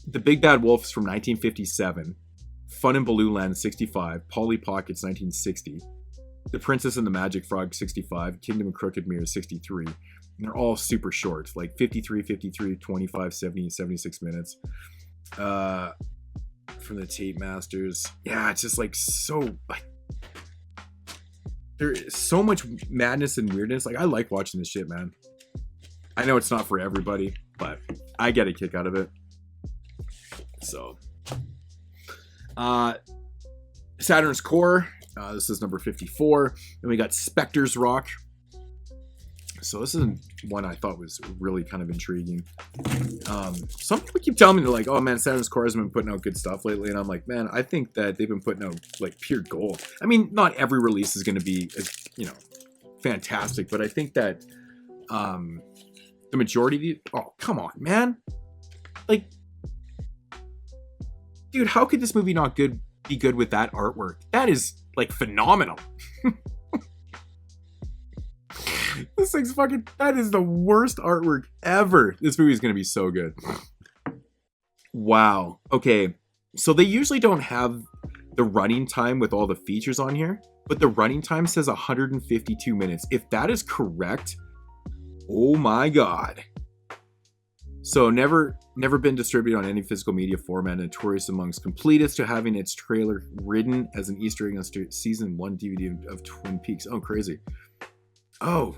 The Big Bad Wolf is from 1957. Fun in Balloon Land 65. Polly Pockets 1960. The Princess and the Magic Frog 65. Kingdom of Crooked Mirrors 63. And they're all super short, like 53, 25, 70, 76 minutes. From the Tape Masters. Yeah, it's just like so, like, there's so much madness and weirdness. Like, I like watching this shit, man. I know it's not for everybody, but I get a kick out of it. So, Saturn's Core. This is number 54. Then we got Spectre's Rock. So this is one I thought was really kind of intriguing. Some people keep telling me, they're like, oh man, Saturn's Core has been putting out good stuff lately. And I'm like, man, I think that they've been putting out like pure gold. I mean, not every release is going to be, you know, fantastic. But I think that the majority of these, oh, come on, man. Like, dude, how could this movie not be good with that artwork? That is like phenomenal. This thing's fucking, that is the worst artwork ever. This movie is going to be so good. Wow. Okay. So they usually don't have the running time with all the features on here, but the running time says 152 minutes. If that is correct, oh my God. So never been distributed on any physical media format, notorious amongst completists to having its trailer ridden as an Easter egg on season 1 DVD of Twin Peaks. Oh, crazy. Oh,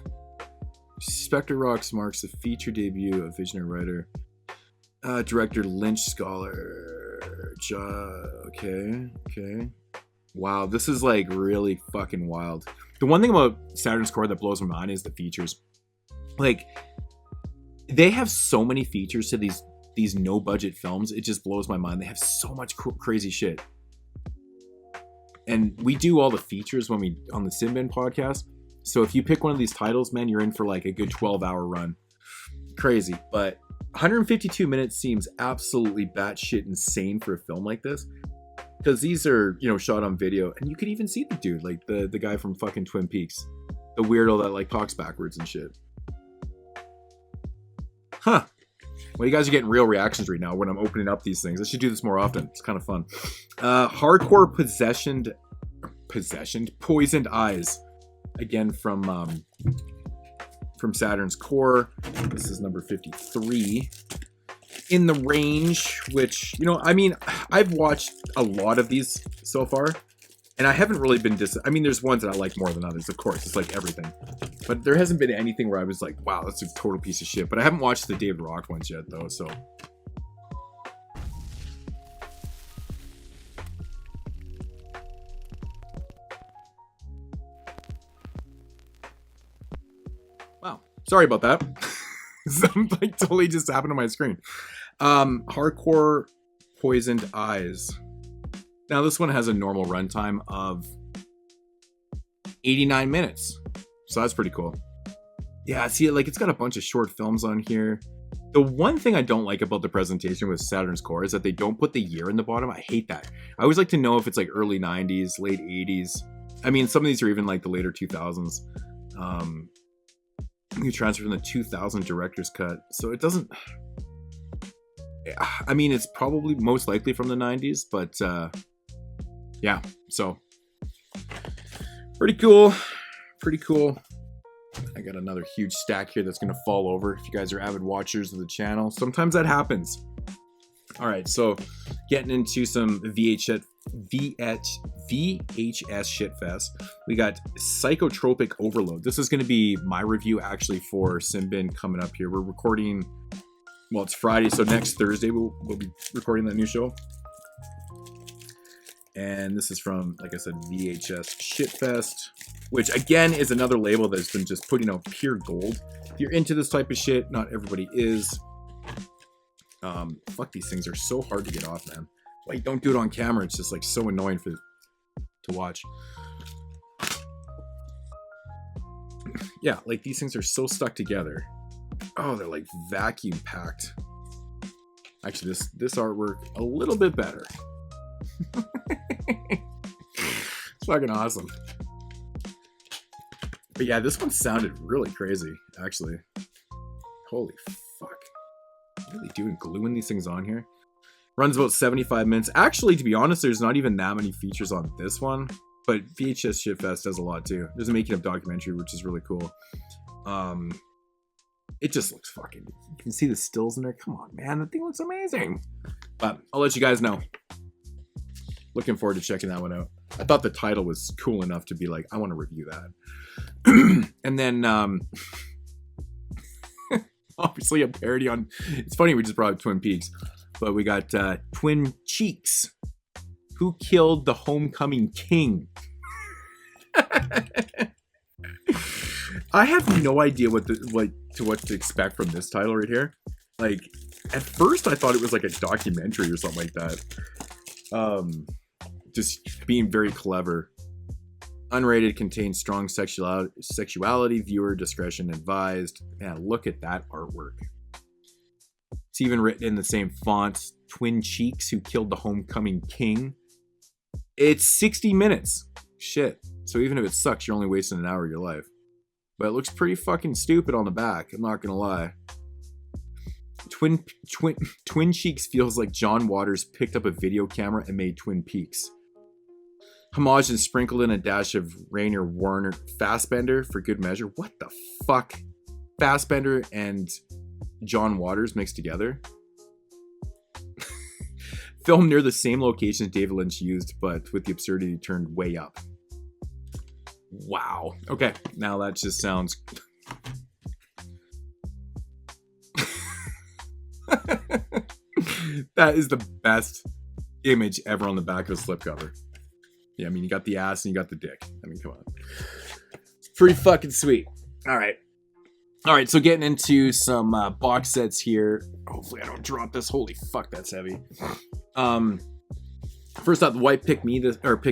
Spectre Rocks marks the feature debut of visionary writer, director Lynch scholar. Okay. Wow, this is like really fucking wild. The one thing about Saturn's Core that blows my mind is the features. Like, they have so many features to these no budget films. It just blows my mind. They have so much crazy shit. And we do all the features when we on the Simbin podcast. So if you pick one of these titles, man, you're in for like a good 12-hour run. Crazy. But 152 minutes seems absolutely batshit insane for a film like this. Because these are, you know, shot on video. And you could even see the dude, like the guy from fucking Twin Peaks. The weirdo that like talks backwards and shit. Huh. Well, you guys are getting real reactions right now when I'm opening up these things. I should do this more often. It's kind of fun. Hardcore Poisoned Eyes. Again, from Saturn's Core. This is number 53. In the Range, which, you know, I mean, I've watched a lot of these so far, and I haven't really been I mean, there's ones that I like more than others, of course. It's like everything. But there hasn't been anything where I was like, wow, that's a total piece of shit. But I haven't watched the David Rock ones yet, though, so... Wow. Sorry about that. Something like totally just happened on my screen. Hardcore Poisoned Eyes. Now, this one has a normal runtime of 89 minutes. So that's pretty cool. Yeah, see, like, it's got a bunch of short films on here. The one thing I don't like about the presentation with Saturn's Core is that they don't put the year in the bottom. I hate that. I always like to know if it's like early 90s, late 80s. I mean, some of these are even like the later 2000s. You transferred from the 2000 director's cut, so it doesn't. I mean, it's probably most likely from the 90s, but yeah. So pretty cool. Pretty cool. I got another huge stack here that's gonna fall over. If you guys are avid watchers of the channel, sometimes that happens. All right, so getting into some VHS shitfest. We got Psychotropic Overload. This is going to be my review actually for Simbin coming up here. We're recording, well, it's Friday, so next Thursday we'll be recording that new show. And this is from, like I said, VHS Shitfest, which again is another label that's been just putting out pure gold. If you're into this type of shit, not everybody is. Fuck, these things are so hard to get off, man. Like, don't do it on camera. It's just like so annoying to watch. Yeah, like these things are so stuck together. Oh, they're like vacuum packed. Actually, this artwork a little bit better. It's fucking awesome. But yeah, this one sounded really crazy, actually. Holy fuck. What are they doing? Gluing these things on here? Runs about 75 minutes. Actually, to be honest, there's not even that many features on this one. But VHS Shitfest does a lot too. There's a making of documentary, which is really cool. It just looks fucking... You can see the stills in there. Come on, man. That thing looks amazing. But I'll let you guys know. Looking forward to checking that one out. I thought the title was cool enough to be like, I want to review that. And then... obviously a parody on... It's funny we just brought up Twin Peaks. But we got Twin Cheeks. Who killed the homecoming king? I have no idea what to expect from this title right here. Like, at first I thought it was like a documentary or something like that. Just being very clever. Unrated, contains strong sexuality, viewer discretion advised. Yeah, look at that artwork. It's even written in the same font. Twin Cheeks, who killed the homecoming king. It's 60 minutes. Shit. So even if it sucks, you're only wasting an hour of your life. But it looks pretty fucking stupid on the back. I'm not gonna lie. Twin Cheeks feels like John Waters picked up a video camera and made Twin Peaks. Homage and sprinkled in a dash of Rainer Werner Fassbender for good measure. What the fuck? Fassbender and John Waters mixed together. Filmed near the same locations David Lynch used, but with the absurdity turned way up. Wow. Okay, now that just sounds... That is the best image ever on the back of a slipcover. Yeah, I mean, you got the ass and you got the dick. I mean, come on. It's pretty fucking sweet. All right, so getting into some box sets here. Hopefully I don't drop this. Holy fuck, that's heavy. First up, the wife picked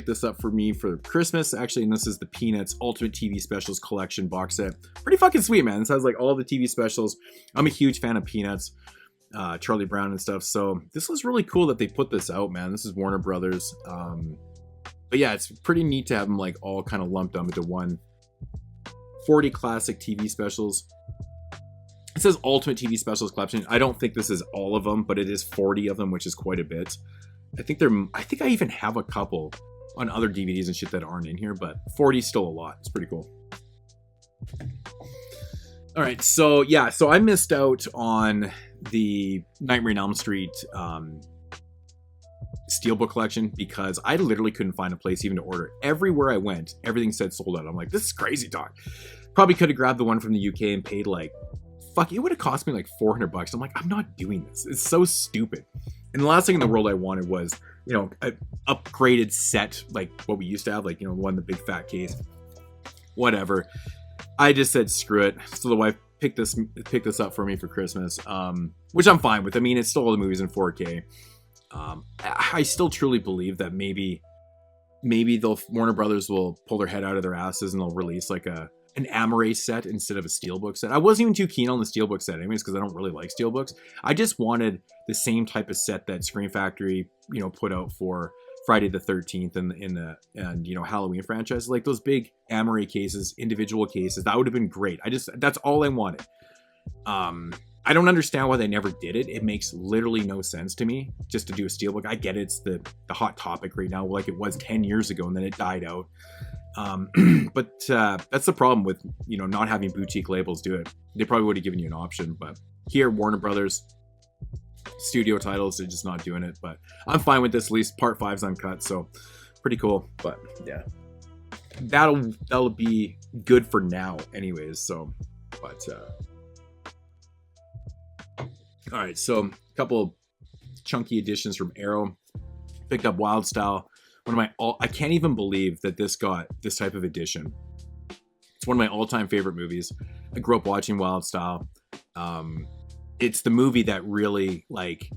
this up for me for Christmas. Actually, and this is the Peanuts Ultimate TV Specials Collection box set. Pretty fucking sweet, man. This has like all the TV specials. I'm a huge fan of Peanuts, Charlie Brown and stuff. So this was really cool that they put this out, man. This is Warner Brothers. But yeah, it's pretty neat to have them like all kind of lumped up into one. 40 classic TV specials. It says Ultimate TV Specials Collection. I don't think this is all of them, but it is 40 of them, which is quite a bit. I think I even have a couple on other DVDs and shit that aren't in here, but 40 is still a lot. It's pretty cool. All right, so yeah, so I missed out on the Nightmare on Elm Street Steelbook collection because I literally couldn't find a place even to order. Everywhere I went, everything said sold out. I'm like, this is crazy talk. Probably could have grabbed the one from the UK and paid like, fuck, it would have cost me like $400. I'm like, I'm not doing this. It's so stupid. And the last thing in the world I wanted was, you know, an upgraded set like what we used to have, like, you know, one, the big fat case, whatever. I just said, screw it. So the wife picked this up for me for Christmas, which I'm fine with. I mean, it's still all the movies in 4K. I still truly believe that maybe Warner Brothers will pull their head out of their asses and they'll release like an Amaray set instead of a Steelbook set. I wasn't even too keen on the Steelbook set anyways because I don't really like Steelbooks. I just wanted the same type of set that Scream Factory, you know, put out for Friday the 13th and you know, Halloween franchise, like those big Amory cases, individual cases, that would have been great. That's all I wanted. I don't understand why they never did it. It makes literally no sense to me just to do a steelbook. I get it, it's the hot topic right now, like it was 10 years ago, and then it died out. But that's the problem with, you know, not having boutique labels do it. They probably would have given you an option, but here, Warner Brothers studio titles, they're just not doing it. But I'm fine with this. At least part 5's uncut, so pretty cool. But yeah, that'll be good for now, anyways. So, but all right, so a couple chunky additions from Arrow. Picked up Wild Style. I can't even believe that this got this type of edition. It's one of my all-time favorite movies. I grew up watching Wild Style. It's the movie that really, like,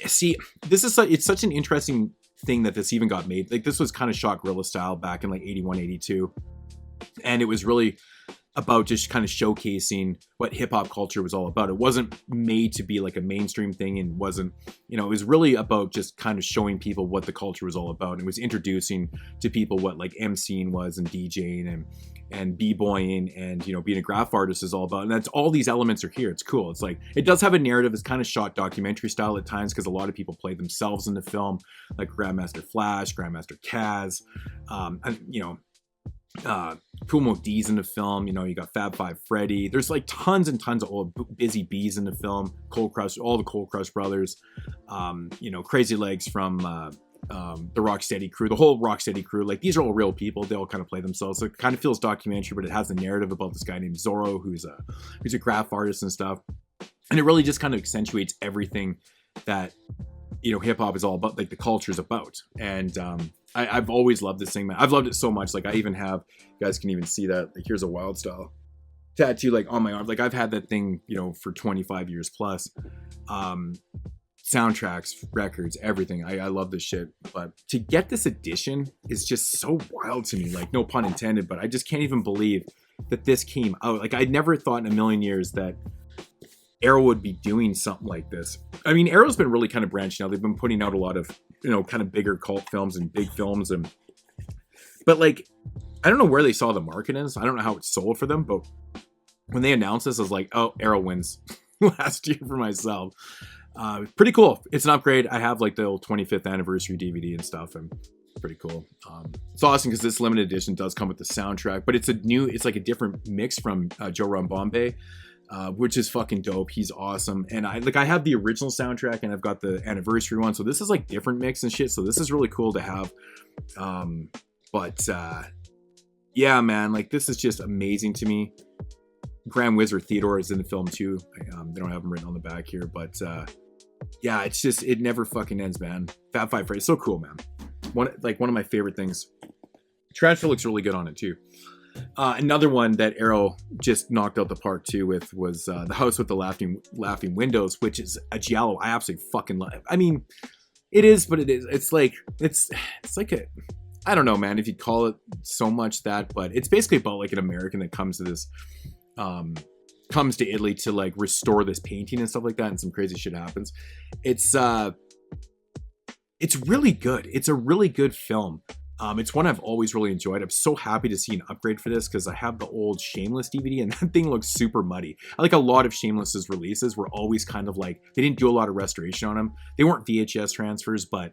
see, it's such an interesting thing that this even got made. Like, this was kind of shot guerrilla style back in like 81, 82. And it was really about just kind of showcasing what hip hop culture was all about. It wasn't made to be like a mainstream thing, and wasn't, you know, it was really about just kind of showing people what the culture was all about. And it was introducing to people what like MCing was, and DJing and b-boying, and, you know, being a graph artist is all about. And that's all these elements are here. It's cool. It's like, it does have a narrative. It's kind of shot documentary style at times, because a lot of people play themselves in the film, like Grandmaster Flash, Grandmaster Kaz, and, you know, Kool Moe Dee's in the film. You know, you got Fab Five Freddy. There's like tons and tons of old Busy Bees in the film. Cold Crush, all the Cold Crush brothers. You know, Crazy Legs from the Rocksteady crew, the whole Rocksteady crew. Like, these are all real people. They all kind of play themselves. So it kind of feels documentary, but it has a narrative about this guy named Zorro, who's a graph artist and stuff. And it really just kind of accentuates everything that, you know, hip hop is all about, like the culture is about. And I've always loved this thing, man. I've loved it so much. Like, I even have, you guys can even see that, like, here's a Wild Style tattoo, like, on my arm. Like, I've had that thing, you know, for 25 years plus. Soundtracks, records, everything. I love this shit. But to get this edition is just so wild to me. Like, no pun intended, but I just can't even believe that this came out. Like, I never thought in a million years that Arrow would be doing something like this. I mean, Arrow's been really kind of branching out. They've been putting out a lot of, you know, kind of bigger cult films and big films, but like, I don't know where they saw the market is. I don't know how it sold for them, but when they announced this, I was like, oh, Arrow wins last year for myself. Pretty cool. It's an upgrade. I have like the old 25th anniversary DVD and stuff, and pretty cool. It's awesome because this limited edition does come with the soundtrack, but it's like a different mix from Joe Ron Bombay. Which is fucking dope. He's awesome. And I have the original soundtrack, and I've got the anniversary one. So this is like different mix and shit. So this is really cool to have. Yeah, man, like, this is just amazing to me. Grand Wizard Theodore is in the film too. They don't have him written on the back here, but yeah, it's just, it never fucking ends, man. Fab Five Freddy, so cool, man. One of my favorite things. Transfer looks really good on it too. Another one that Arrow just knocked out the park too with was The House with the Laughing Windows, which is a giallo I absolutely fucking love. I mean, it is, but it is. It's like a, I don't know, man, if you'd call it so much that, but it's basically about like an American that comes to this, comes to Italy to like restore this painting and stuff like that, and some crazy shit happens. It's really good. It's a really good film. It's one I've always really enjoyed. I'm so happy to see an upgrade for this, because I have the old Shameless DVD, and that thing looks super muddy. I like a lot of Shameless's releases were always kind of like, they didn't do a lot of restoration on them. They weren't VHS transfers, but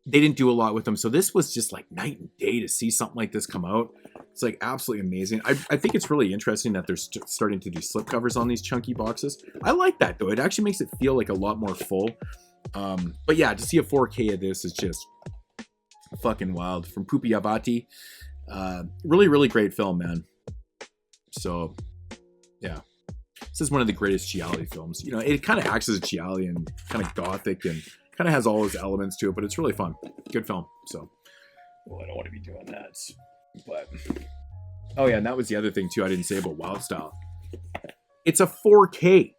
they didn't do a lot with them. So this was just like night and day to see something like this come out. It's like absolutely amazing. I think it's really interesting that they're starting to do slipcovers on these chunky boxes. I like that though. It actually makes it feel like a lot more full. But yeah, to see a 4K of this is just fucking wild. From Pupi Avati. Really, really great film, man. So yeah, this is one of the greatest giallo films. You know, it kind of acts as a giallo and kind of gothic, and kind of has all those elements to it, but it's really fun. Good film. So, well, I don't want to be doing that, but oh yeah, and that was the other thing too I didn't say about Wild Style. It's a 4K.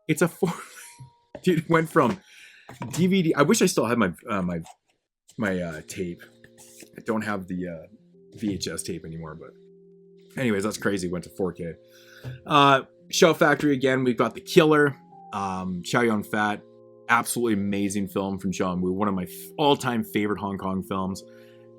It's a 4. Dude, it went from DVD. I wish I still had my tape. I don't have the VHS tape anymore, but anyways, that's crazy. Went to 4K. Show Factory again. We've got The Killer, Chow Yun Fat. absolutely amazing film from John Woo, one of my all-time favorite Hong Kong films.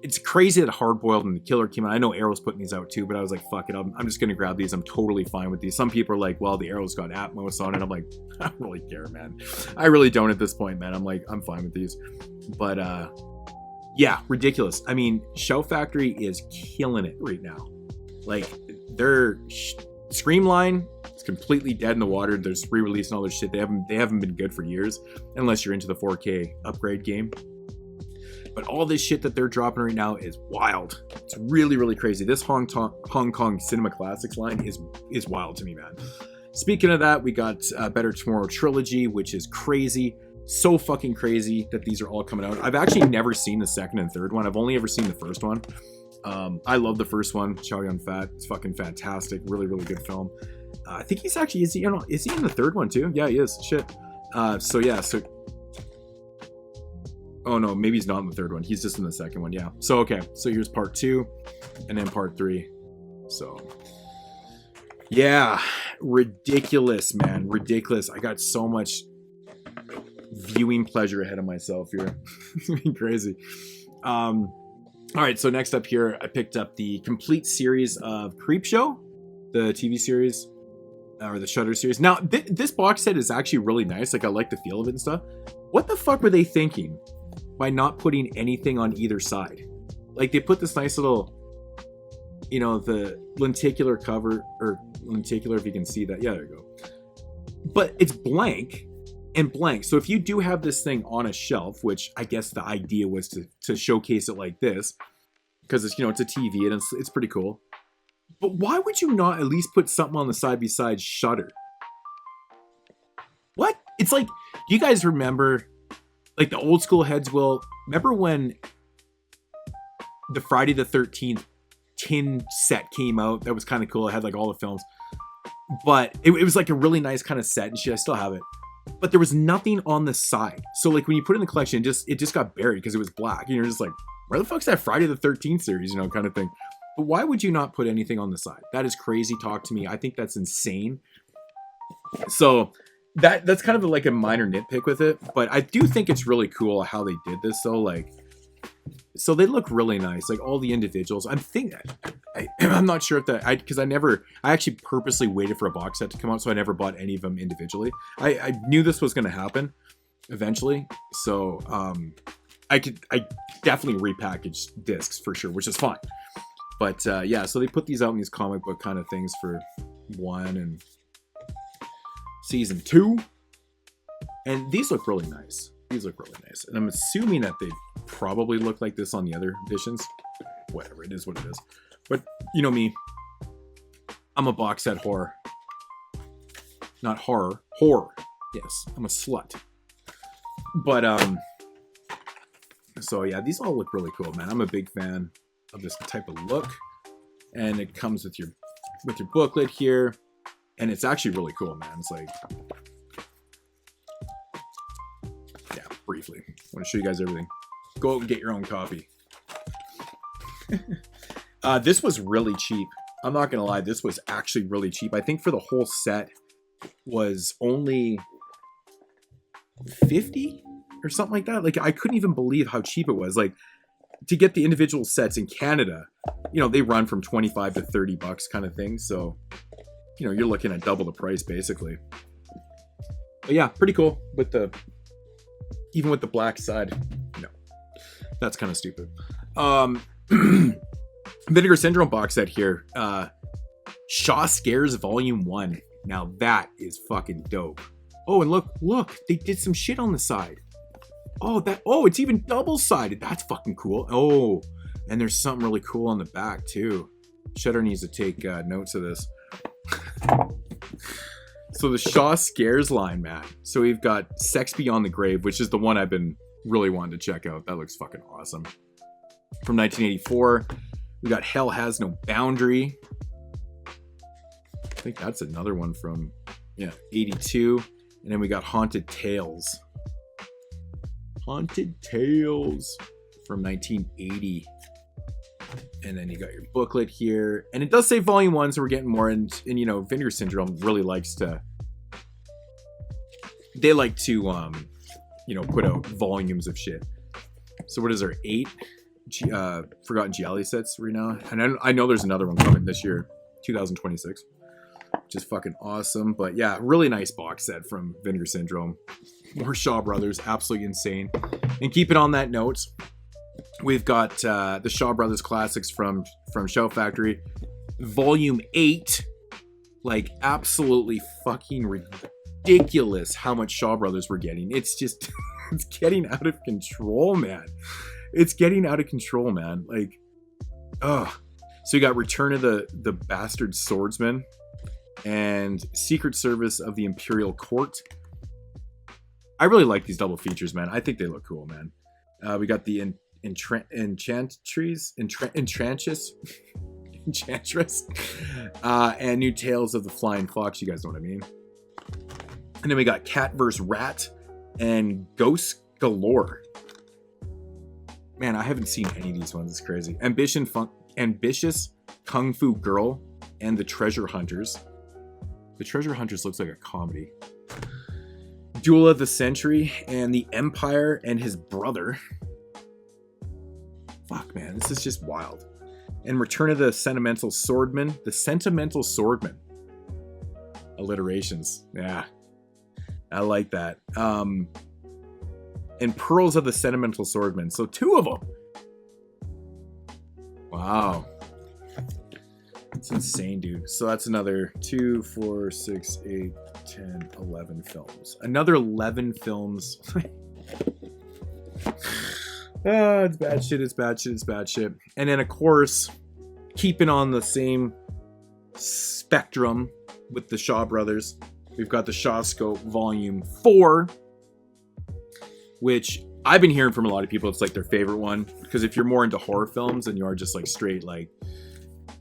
It's crazy that Hard Boiled and The Killer came out. I know Arrow's putting these out too, but I was like, fuck it, I'm just gonna grab these. I'm totally fine with these. Some people are like, well, the Arrow's got Atmos on it. I'm like, I don't really care, man. I really don't at this point, man. I'm like, I'm fine with these. But yeah, ridiculous. I mean, Shout Factory is killing it right now. Like, their Screamline is completely dead in the water. There's re-releasing all their shit. They haven't been good for years, unless you're into the 4K upgrade game. But all this shit that they're dropping right now is wild. It's really, really crazy. This Hong Kong Cinema Classics line is wild to me, man. Speaking of that, we got Better Tomorrow Trilogy, which is crazy. So fucking crazy that these are all coming out. I've actually never seen the second and third one. I've only ever seen the first one. I love the first one, Chow Yun-fat. It's fucking fantastic. Really, really good film. I think he's actually, is he in the third one too? Yeah, he is. Shit. Oh no, maybe he's not in the third one. He's just in the second one, yeah. So, okay. So here's part 2 and then part 3. So, yeah. Ridiculous, man. Ridiculous. I got so much viewing pleasure ahead of myself here. It's crazy. All right, so next up here, I picked up the complete series of Creepshow, the TV series, or the Shudder series. Now, this box set is actually really nice. Like, I like the feel of it and stuff. What the fuck were they thinking by not putting anything on either side? Like, they put this nice little, you know, the lenticular cover, or lenticular, if you can see that. Yeah, there you go. But it's blank and blank. So if you do have this thing on a shelf, which I guess the idea was to showcase it like this, because it's, you know, it's a TV and it's pretty cool. But why would you not at least put something on the side besides Shudder? What? It's like, do you guys remember, like, the old school heads will remember when the Friday the 13th tin set came out? That was kind of cool. It had like all the films, but it was like a really nice kind of set and shit. I still have it, but there was nothing on the side. So like when you put it in the collection, it just got buried because it was black. And you're just like, where the fuck's that Friday the 13th series, you know, kind of thing. But why would you not put anything on the side? That is crazy talk to me. I think that's insane. So that's kind of like a minor nitpick with it, but I do think it's really cool how they did this though. Like, so they look really nice, like all the individuals. I'm not sure if that, because I actually purposely waited for a box set to come out, so I never bought any of them individually. I knew this was going to happen eventually, so I definitely repackaged discs for sure, which is fine. But yeah, so they put these out in these comic book kind of things for 1 and season 2, and these look really nice. These look really nice, and I'm assuming that they probably look like this on the other editions. Whatever, it is what it is. But you know me, I'm a box set whore. Not horror. Yes, I'm a slut. But so yeah, these all look really cool, man. I'm a big fan of this type of look, and it comes with your booklet here, and it's actually really cool, man. It's like, yeah, briefly, I want to show you guys everything. Go out and get your own copy. This was really cheap. I'm not gonna lie, this was actually really cheap. I think for the whole set was only $50 or something like that. Like, I couldn't even believe how cheap it was. Like, to get the individual sets in Canada, you know, they run from 25 to 30 bucks kind of thing. So, you know, you're looking at double the price basically. But yeah, pretty cool with even with the black side. No, that's kind of stupid. Vinegar Syndrome box set here. Shaw Scares Volume 1. Now that is fucking dope. Oh, and look, they did some shit on the side. Oh, it's even double-sided. That's fucking cool. Oh, and there's something really cool on the back too. Shudder needs to take notes of this. So the Shaw Scares line, man. So we've got Sex Beyond the Grave, which is the one I've been really wanting to check out. That looks fucking awesome. From 1984. We got Hell Has No Boundary. I think that's another one from, 82. And then we got Haunted Tales. Haunted Tales from 1980. And then you got your booklet here. And it does say Volume 1, so we're getting more. And you know, Vinegar Syndrome really likes to... They like to you know, put out volumes of shit. So what is there, 8 Forgotten Gialli sets right now? And I know there's another one coming this year, 2026, which is fucking awesome. But yeah, really nice box set from Vinegar Syndrome. More Shaw Brothers, absolutely insane. And keep it on that note, we've got the Shaw Brothers classics from Shout Factory, Volume 8. Like, absolutely fucking ridiculous how much Shaw Brothers we're getting. It's just, it's getting out of control, man. It's getting out of control, man. Like, ugh. So you got Return of the Bastard Swordsman and Secret Service of the Imperial Court. I really like these double features, man. I think they look cool, man. We got the Enchantress, and New Tales of the Flying Fox. You guys know what I mean. And then we got Cat vs. Rat and Ghost Galore. Man, I haven't seen any of these ones. It's crazy. Ambitious Kung Fu Girl and the Treasure Hunters. The Treasure Hunters looks like a comedy. Duel of the Century and the Empire and his brother. Fuck, man, this is just wild. And Return of the Sentimental Swordman. The Sentimental Swordman. Alliterations. Yeah. I like that. And Pearls of the Sentimental Swordman. So 2 of them. Wow. It's insane, dude. So that's another 2, 4, 6, 8, 10, 11 films. Another 11 films. It's bad shit, it's bad shit, it's bad shit. And then, of course, keeping on the same spectrum with the Shaw Brothers, we've got the Shaw Scope Volume 4, which I've been hearing from a lot of people it's like their favorite one. Because if you're more into horror films and you are just like straight like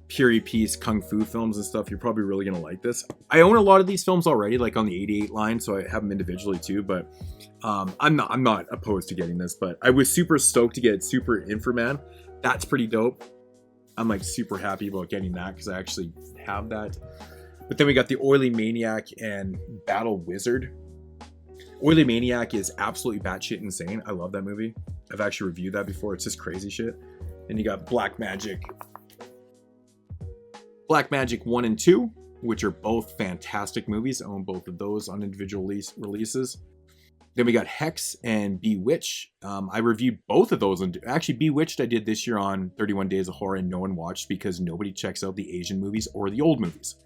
period piece kung fu films and stuff, you're probably really gonna like this. I own a lot of these films already, like on the 88 line, so I have them individually too. But I'm not opposed to getting this. But I was super stoked to get Super Inframan. That's pretty dope. I'm like super happy about getting that because I actually have that. But then we got the Oily Maniac and Battle Wizard. Oily Maniac is absolutely batshit insane. I love that movie. I've actually reviewed that before. It's just crazy shit. And you got Black Magic 1 and 2, which are both fantastic movies. I own both of those on individual releases. Then we got Hex and Bewitch. I reviewed both of those. And actually, Bewitched I did this year on 31 Days of Horror and no one watched because nobody checks out the Asian movies or the old movies.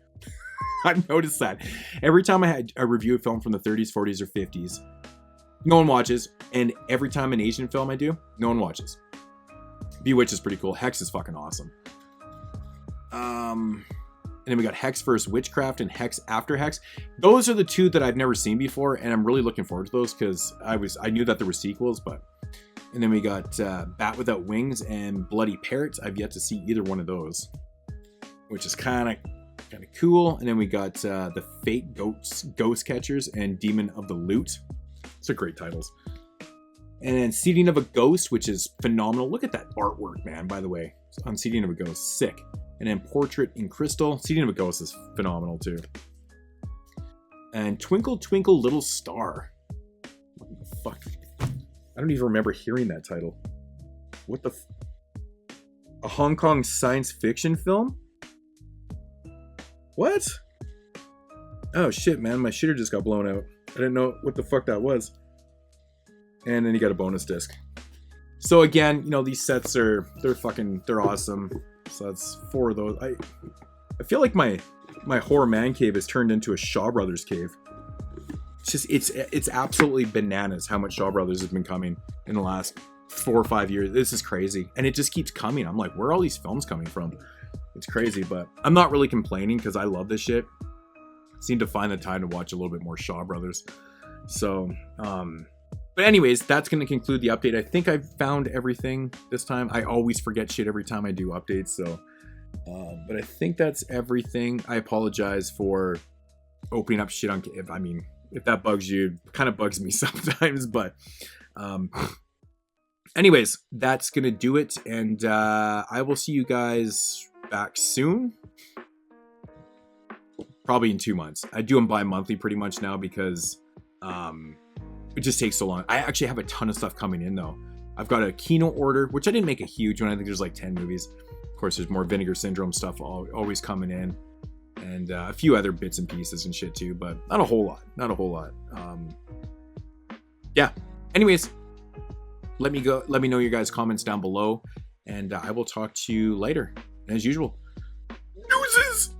I've noticed that. Every time I review a film from the 30s, 40s, or 50s, no one watches. And every time an Asian film I do, no one watches. Bewitched is pretty cool. Hex is fucking awesome. And then we got Hex vs. Witchcraft and Hex After Hex. Those are the 2 that I've never seen before, and I'm really looking forward to those because I knew that there were sequels, but. And then we got Bat Without Wings and Bloody Parrot. I've yet to see either one of those, which is kind of cool. And then we got the Fate Ghost Catchers and Demon of the Loot. Those are great titles. And then Seeding of a Ghost, which is phenomenal. Look at that artwork, man, by the way. On Seeding of a Ghost, sick. And then Portrait in Crystal. Seeding of a Ghost is phenomenal, too. And Twinkle Twinkle Little Star. What the fuck? I don't even remember hearing that title. What the a Hong Kong science fiction film? What? Oh shit, man. My shitter just got blown out. I didn't know what the fuck that was. And then you got a bonus disc. So again, you know, these sets they're awesome. So that's 4 of those. I feel like my horror man cave has turned into a Shaw Brothers cave. It's absolutely bananas how much Shaw Brothers has been coming in the last 4 or 5 years. This is crazy. And it just keeps coming. I'm like, where are all these films coming from? It's crazy, but I'm not really complaining because I love this shit. I seem to find the time to watch a little bit more Shaw Brothers. So, but anyways, that's going to conclude the update. I think I've found everything this time. I always forget shit every time I do updates. So, but I think that's everything. I apologize for opening up shit on, if that bugs you, it kind of bugs me sometimes, but, anyways, that's going to do it. And, I will see you guys back soon. Probably in 2 months. I do them bi-monthly pretty much now because, it just takes so long. I actually have a ton of stuff coming in though. I've got a Kino order, which I didn't make a huge one. I think there's like 10 movies. Of course, there's more Vinegar Syndrome stuff always coming in, and a few other bits and pieces and shit too, but not a whole lot. Not a whole lot. Yeah. Anyways, let me know your guys' comments down below, and I will talk to you later. As usual, deuces.